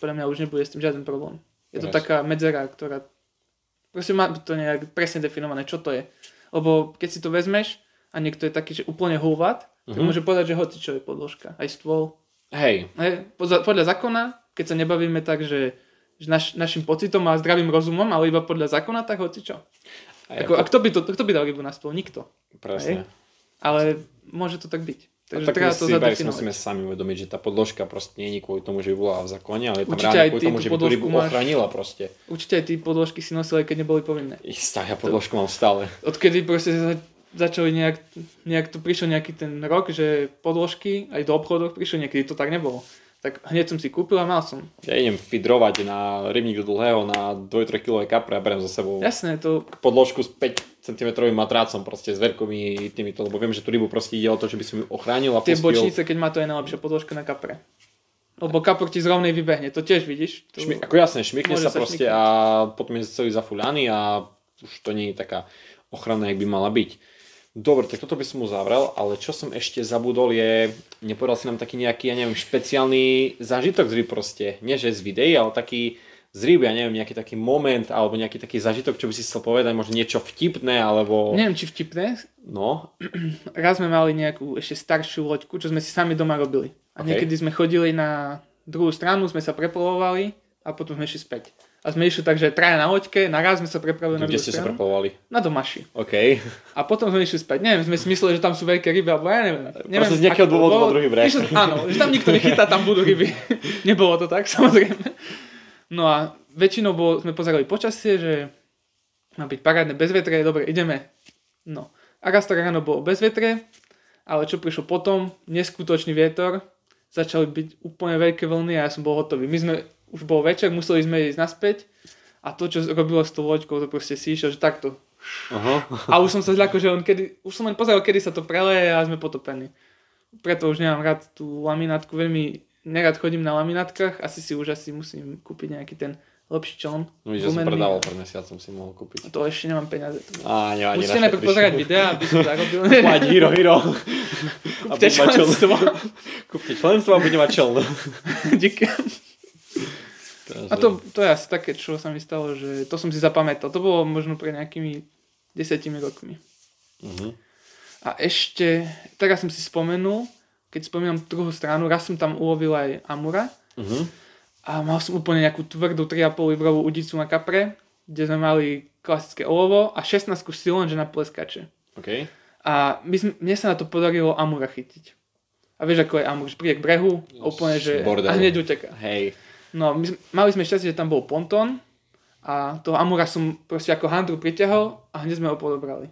podľa mňa už nebude s tým žiaden problém. Je to taká medzera, ktorá proste má to nejak presne definované, čo to je. Lebo keď si to vezmeš a niekto je taký, že úplne hulvat, tak môže povedať, že hocičo je podložka. Aj stôl. Hej. Podľa zákona, keď sa nebavíme tak, že našim pocitom a zdravým rozumom, ale iba podľa zákona, tak hoci čo. A kto by dal rybu na stôl? Nikto. Presne. Ale môže to tak byť. Takže treba to zadefinovať. Musíme sami uvedomiť, že tá podložka proste nie je kvôli tomu, že by bola v zákone, ale je tam reálne kvôli tomu, že by tú rybu ochránila proste. Určite aj ty podložky si nosil, aj keď neboli povinné. Ja podložku mám stále. Odkedy proste začali nejak tu prišiel nejaký ten rok, že podložky aj do obchodov prišiel, niekedy to tak nebolo. Tak hneď som si kúpil a mal som. Ja idem fidrovať na rybník do dlhého na 2-3 kg kapre a beriem za sebou. Jasné, to podložku s 5 cm matrácom proste s verkovými týmito, lebo viem, že tú rybu proste ide o to, že by som ju ochránil a pustil. Tie bočnice, keď má to je najlepšia podložka na kapre. Lebo kapor ti z rovnej vybehne, to tiež vidíš. To... Ako jasne, šmykne sa proste a potom je celý zafuľaný a už to nie je taká ochrana, jak by mala byť. Dobre, tak toto by som uzavrel, ale čo som ešte zabudol je, nepovedal si nám taký nejaký, ja neviem, špeciálny zážitok z ryb proste. Nie, že z videí, ale taký z ryb, ja neviem, nejaký taký moment, alebo nejaký taký zážitok, čo by si chcel povedať, možno niečo vtipné, alebo... Neviem, či vtipné. No. Raz sme mali nejakú ešte staršiu loďku, čo sme si sami doma robili. A niekedy sme chodili na druhú stranu, sme sa preplovovali a potom sme išli späť. A sme išli tak, že traja na loďke, naraz sme sa prepravili na druhú stranu. Kde ste sa preplovovali? Na Domaši. OK. A potom sme išli späť. Neviem, sme si mysleli, že tam sú veľké ryby, alebo ja neviem. Proste z nejakého dôvodu na druhý breh. Áno, že tam nikto nechytá, tam budú ryby. Nebolo to tak, samozrejme. No a väčšinou sme pozerali počasie, že má byť parádne bez vetre, dobre, ideme. No. A raz tak ráno bolo bez vetre, ale čo prišlo potom, neskutočný vietor, začali byť úplne veľké vlny a ja som bol hotový. Už bol večer, museli sme ísť naspäť a to, čo robilo s tou loďkou, to proste si išiel, že takto. Aha. A už som sa zľakol, že už som len pozeral, kedy sa to preleje a sme potopení. Preto už nemám rád tú laminátku, veľmi nerad chodím na laminátkach, asi musím kúpiť nejaký ten lepší čln. No že som predával pred mesiacom, si mohol kúpiť. A to ešte nemám peniaze. Musíte najprv pozerať videá, aby som zarobil. Mať hero. Kúpte členstvo. Kúpte členstvo a budem mať čln. Díky. A to je asi také, čo sa mi stalo, že to som si zapamätal. To bolo možno pre nejakými 10 rokmi. Uh-huh. A ešte, teraz som si spomenul, keď spomínam druhú stranu, raz som tam ulovil aj amura. Uh-huh. A mal som úplne nejakú tvrdú 3,5 librovú udicu na kapre, kde sme mali klasické olovo a 16 silon, že na pleskače. Okay. A mne sa na to podarilo amura chytiť. A vieš, ako je amur, že príde k brehu, úplne, že a hneď uteká. Hej. No, mali sme šťastie, že tam bol pontón a toho amura som proste ako handru pritiahol a hneď sme ho podobrali.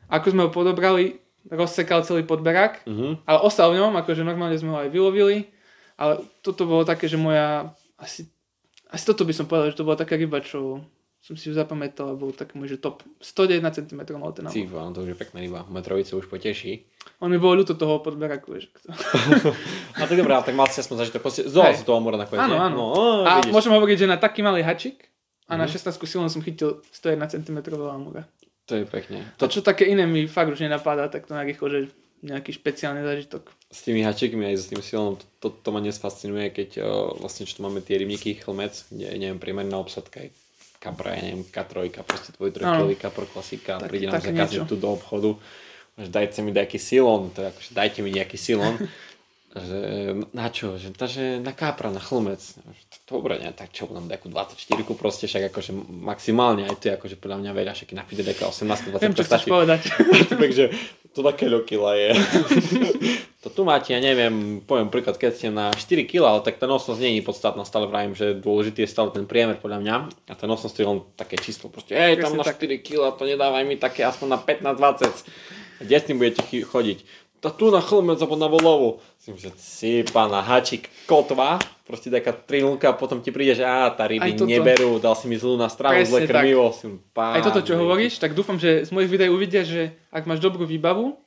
Ako sme ho podobrali, rozsekal celý podberák, ale ostal v ňom, akože normálne sme ho aj vylovili, ale toto bolo také, že moja, asi toto by som povedal, že to bola taká ryba, čo som si ju zapamätal a bol taký môj, že top 101 cm mal ten amur. Cíva, to už je pekná ryba, metrovice už poteší. On mi bolo ľúto toho podberáku, vieš. A tak dobrá, tak mal si aspoň zažiť to. Zoval si toho amura nakoniec. Áno, áno. No, a môžem hovoriť, že na taký malý hačik a na 16 silon som chytil 101 cm amura. To je pekne. To čo také iné mi fakt už nenapadá, tak to narýchlo, že nejaký špeciálny zážitok. S tými hačikmi aj s tým silom, to ma nesfascinuje, keď vlastne čo tu máme tie rybníky, chlmec, kde je, neviem, priemerná obsadka je kapra, ja neviem, K3, proste 2-3 kg kapor klasika, príde nám zakázať tu do obchodu. Že dajte mi nejaký silon, to je akože dajte mi nejaký silon, že na čo, že na kápra, na chlmec, dobre, ne, tak čo, nám nejakú 24-ku proste, však akože maximálne, aj to je akože podľa mňa veľa, však na FIDDK 18-20 viem, čo chceš povedať. Takže to na kilokila je. To tu máte, ja neviem, poviem príklad, keď ste na 4 kg, ale tak tá nosnosť nie je podstatná, stále vravím, že dôležitý je stále ten priemer podľa mňa a tá nosnosť je len také číslo, proste, tam na 4 kg, to nedávaj mi také aspoň na 15-20. Kde s tým budete chodiť? To tu na chlmec alebo na volovu. Si pána hačik kotva, proste taká trilunka a potom ti príde, že tá ryby neberú, dal si mi zlú na stravu, zlé krmivo. Aj toto, čo hovoríš, tak dúfam, že z mojich videí uvidia, že ak máš dobrú výbavu,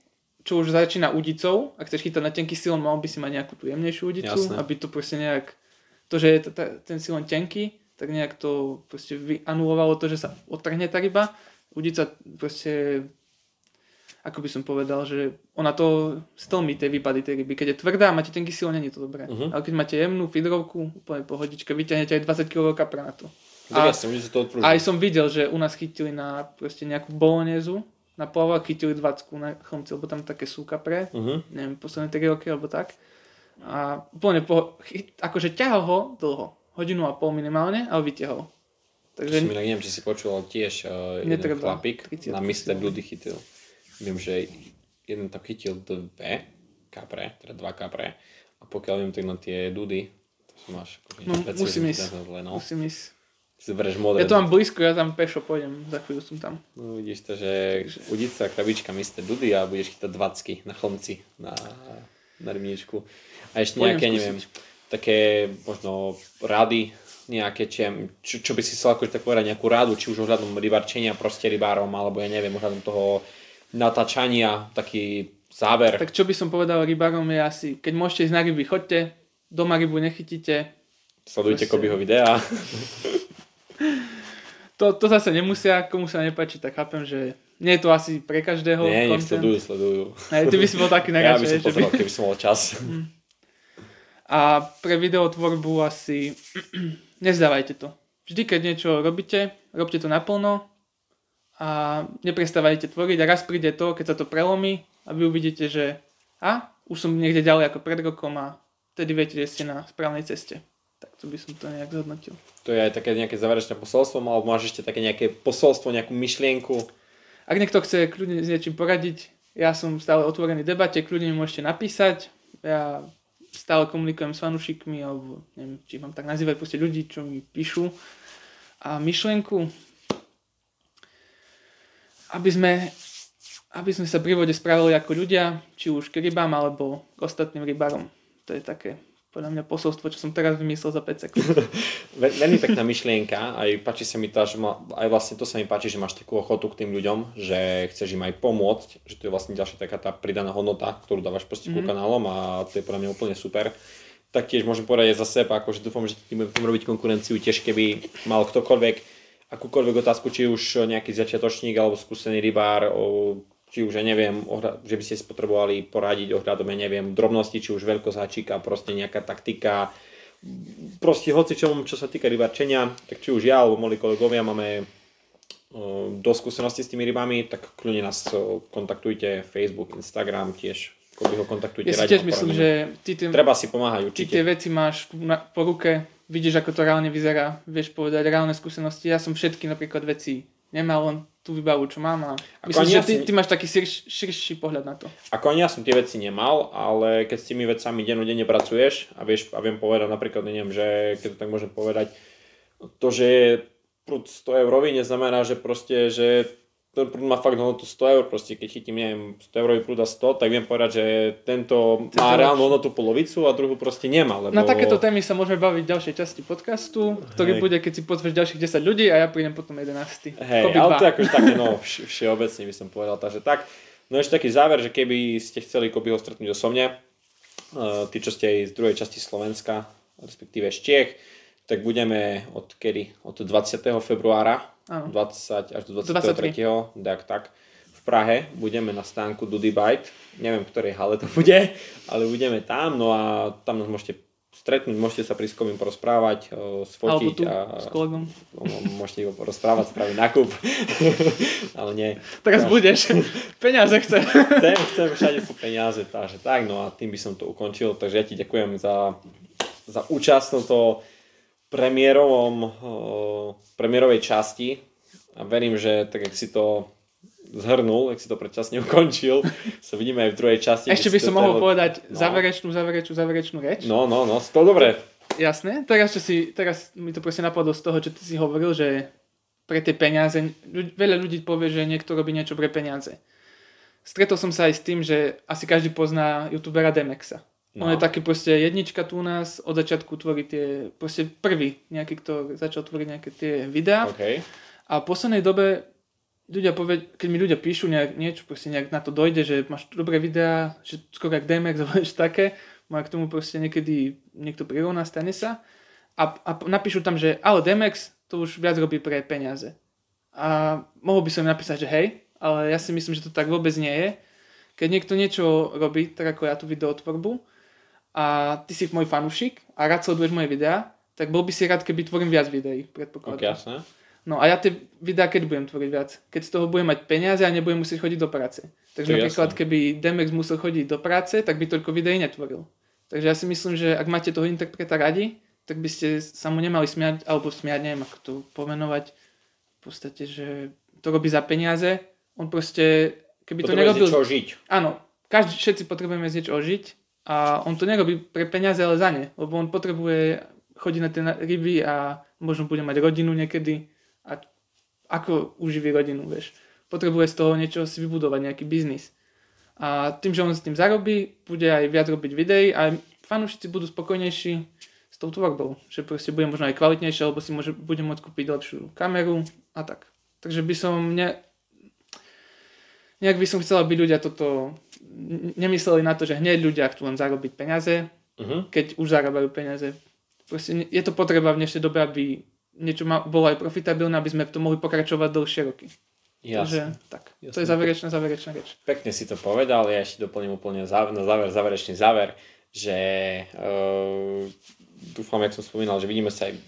čo už začína udicou, ak chceš chytať na tenký silon, mal by si mať nejakú tú jemnejšiu udicu, aby to proste nejak, to, že je ten silon tenký, tak nejak to proste vyanulovalo to, že sa odtrhne tá ryba. Udica proste, ako by som povedal, že ona to stlmí tie výpady tej ryby. Keď je tvrdá a máte tenký silon, nie je to dobré. Ale keď máte jemnú feedrovku, úplne pohodička, vyťahnete aj 20 kg kapra na to. A aj som videl, že u nás chytili na proste nejakú bolonézu, na plavách chytili 20 na chlmci, lebo tam také sú kapre, neviem, posledné 3 roky alebo tak. A úplne akože ťahal ho dlho. hodinu a pol minimálne, ale vytiahol. Takže neviem, či si počul, tiež jeden chlapík na Mr. Dudy chytil. Viem, že jeden tam chytil 2 kapre, teda 2 kapre. A pokiaľ viem, tak na tie dudy, to máš... Musím ísť. Si zoberieš modré. Ja to mám blízko, ja tam pešo pôjdem, za chvíľu som tam. No vidíš to, že udica krabička Mr. Dudy a budeš chytať 20 na chlmci, na rybníčku. A ešte nejaké, neviem, také možno rady, nejaké, čo by si chcel akože tak povedať, nejakú rádu, či už ohľadom rybarčenia proste rybárom, alebo ja neviem, ohľadom toho natáčania, taký záver. Tak čo by som povedal rybárom je asi, keď môžete ísť na ryby, choďte, doma rybu nechytíte. Sledujte Kobyho videá. To zase nemusia, komu sa nepáči, tak chápem, že nie je to asi pre každého. Nie, nech sledujú. Ty by si bol taký najradšej. Ja by som pozeral, keby som mal čas. A pre videotvorbu asi nezdávajte to. Vždy, keď niečo robíte, robte to naplno a neprestávajte tvoriť a raz príde to, keď sa to prelomí a vy uvidíte, že už som niekde ďalej ako pred rokom a vtedy viete, že ste na správnej ceste. Tak to by som to nejak zhodnotil. To je aj také nejaké záverečné posolstvo, alebo máš ešte také nejaké posolstvo, nejakú myšlienku? Ak niekto chce kľudne s niečím poradiť, ja som stále otvorený debate, kľudne mi môžete napísať. Ja stále komunikujem s fanúšikmi, alebo neviem, či mám tak nazývať, proste ľudí, čo mi píšu. A myšlienku, aby sme sa pri vode spravili ako ľudia, či už k rybám, alebo k ostatným rybárom. To je také podľa mňa posolstvo, čo som teraz vymyslel za 5 sekúnd. Veľmi pekná myšlienka, aj páči sa mi tá, že aj vlastne to sa mi páči, že máš takú ochotu k tým ľuďom, že chceš im aj pomôcť, že to je vlastne ďalšia taká tá pridaná hodnota, ktorú dávaš proste ku kanálom a to je podľa mňa úplne super. Taktiež môžem povedať aj za seba, akože dúfam, že tým budem robiť konkurenciu tiež, keby mal ktokoľvek akúkoľvek otázku, či už nejaký začiatočník alebo skúsený rybár, či už, ja neviem, že by ste si potrebovali poradiť ohľadom, ja neviem, drobnosti, či už veľkosť háčika, proste nejaká taktika, proste hocičom, čo sa týka rybarčenia, tak či už ja alebo moji kolegovia máme dosť skúsenosti s tými rybami, tak kľudne nás kontaktujte, Facebook, Instagram tiež, ako by ho kontaktujte. Ja si tiež myslím, že treba si pomáhať určite. Ty tie veci máš po ruke, vidíš, ako to reálne vyzerá, vieš povedať reálne skúsenosti. Ja som všetky napríklad veci nemal, len tú výbavu, čo mám a myslím, že ty máš taký širší pohľad na to. Ako ani ja som tie veci nemal, ale keď s tými vecami dennodenne pracuješ a viem povedať napríklad, neviem, že keď to tak môžem povedať, to, že je prúd 100 eurový, neznamená, že proste, že ten prúd má fakt hodnotu 100 eur, proste keď chytím, neviem, 100 eurový prúd a 100, tak viem povedať, že tento má reálnu hodnotu polovicu a druhú proste nemá. Lebo... Na takéto témy sa môžeme baviť v ďalšej časti podcastu, ktorý bude, keď si pozveš ďalších 10 ľudí a ja prídem potom 11. Hej, ale to je akože také, všeobecne by som povedal, takže tak. No ešte taký záver, že keby ste chceli Kobyho stretnúť osobne, tí, čo ste aj z druhej časti Slovenska, respektíve z Čiech, tak budeme od 20. februára 20 až do 23. Tak v Prahe budeme na stánku Dudy Bite, neviem, v ktorej hale to bude, ale budeme tam, no a tam nás môžete stretnúť, môžete sa prísť s Kobym porozprávať, sfotiť a s kolegom. Môžete ho porozprávať, spraviť nákup, ale nie. Teraz budeš, peniaze chcem. Chcem všade po peniaze, takže tak, no a tým by som to ukončil, takže ja ti ďakujem za účasť na to premiérovej časti a verím, že tak, jak si to zhrnul, jak si to predčasne ukončil, sa vidíme aj v druhej časti. Ešte by som mohol povedať záverečnú reč. No, to dobre. Jasné, teraz mi to proste napadlo z toho, čo ty si hovoril, že pre tie peniaze, veľa ľudí povie, že niekto robí niečo pre peniaze. Stretol som sa aj s tým, že asi každý pozná youtubera Demexa. On je taký proste jednička tu u nás, od začiatku tvorí tie, proste prvý nejaký, kto začal tvoriť nejaké tie videá. Okay. A v poslednej dobe keď mi ľudia píšu niečo, proste nejak na to dojde, že máš dobré videá, že skoro jak DMX, alebo niečo také, má k tomu proste niekedy niekto prirovná, stane sa. A napíšu tam, že ale DMX to už viac robí pre peniaze. A mohol by som im napísať, že hej, ale ja si myslím, že to tak vôbec nie je. Keď niekto niečo robí, tak ako ja tú videotvorbu, a ty si môj fanúšik a rád sleduješ moje videá, tak bol by si rád, keby tvorím viac videí, predpokladám. Okay, jasné. No a ja tie videá keď budem tvoriť viac? Keď z toho budem mať peniaze a nebudem musieť chodiť do práce. Takže napríklad, keby Demex musel chodiť do práce, tak by toľko videí netvoril. Takže ja si myslím, že ak máte toho interpreta radi, tak by ste sa mu nemali smiať, alebo smiať, neviem ako to pomenovať, v podstate, že to robí za peniaze. On proste, keby to nerobil... Potrebuje žiť. Áno, všetci potrebujeme z niečoho žiť a on to nerobí pre peniaze, ale za ne, lebo on potrebuje chodiť na tie ryby a možno bude mať rodinu niekedy a ako uživí rodinu, vieš. Potrebuje z toho niečo si vybudovať, nejaký biznis. A tým, že on s tým zarobí, bude aj viac robiť videí a fanúšici budú spokojnejší s tou tvorbou. Že proste bude možno aj kvalitnejšie, alebo si bude môcť kúpiť lepšiu kameru a tak. Takže by som nejak by som chcel, aby ľudia toto nemysleli na to, že hneď ľudia chcú len zarobiť peniaze, keď už zarábajú peniaze. Proste je to potreba v dnešnej dobe, aby niečo bolo aj profitabilné, aby sme v tom mohli pokračovať dlhšie roky. Takže tak, to je záverečná reč. Pekne si to povedal, ja ešte doplním úplne záverečný záver, že dúfam, jak som spomínal, že vidíme sa aj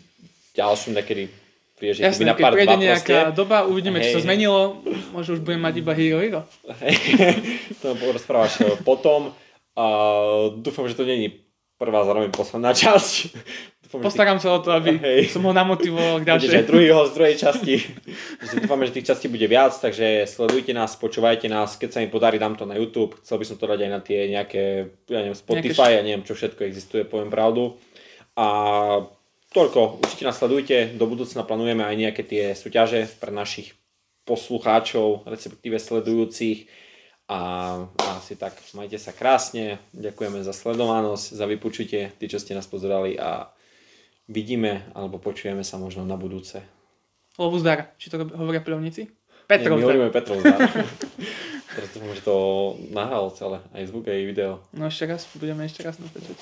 ďalším niekedy príde, jasné, keď prejde nejaká doba, uvidíme, čo sa zmenilo, možno už budem mať iba Hero. To rozprávaš potom. Dúfam, že to nie je prvá zároveň posledná časť. Postaram sa o to, aby som ho namotivoval k ďalšej. Budeš aj druhý host z druhej časti. Dúfame, že tých častí bude viac, takže sledujte nás, počúvajte nás. Keď sa mi podarí, dám to na YouTube. Chcel by som to dať aj na tie nejaké, ja neviem, Spotify, ja neviem, čo všetko existuje, poviem pravdu. A toľko, určite nás sledujte. Do budúcna plánujeme aj nejaké tie súťaže pre našich poslucháčov, respektíve sledujúcich. A asi tak, majte sa krásne. Ďakujeme za sledovanosť, za vypočutie, tí, čo ste nás pozerali a vidíme alebo počujeme sa možno na budúce. Lovu zdar. Či to hovoria peľovníci? Petrov zdar. My hovoríme Petrov zdar. Teraz dúfam, že to nahral celé. Aj zvuk, aj video. No budeme ešte raz natáčať.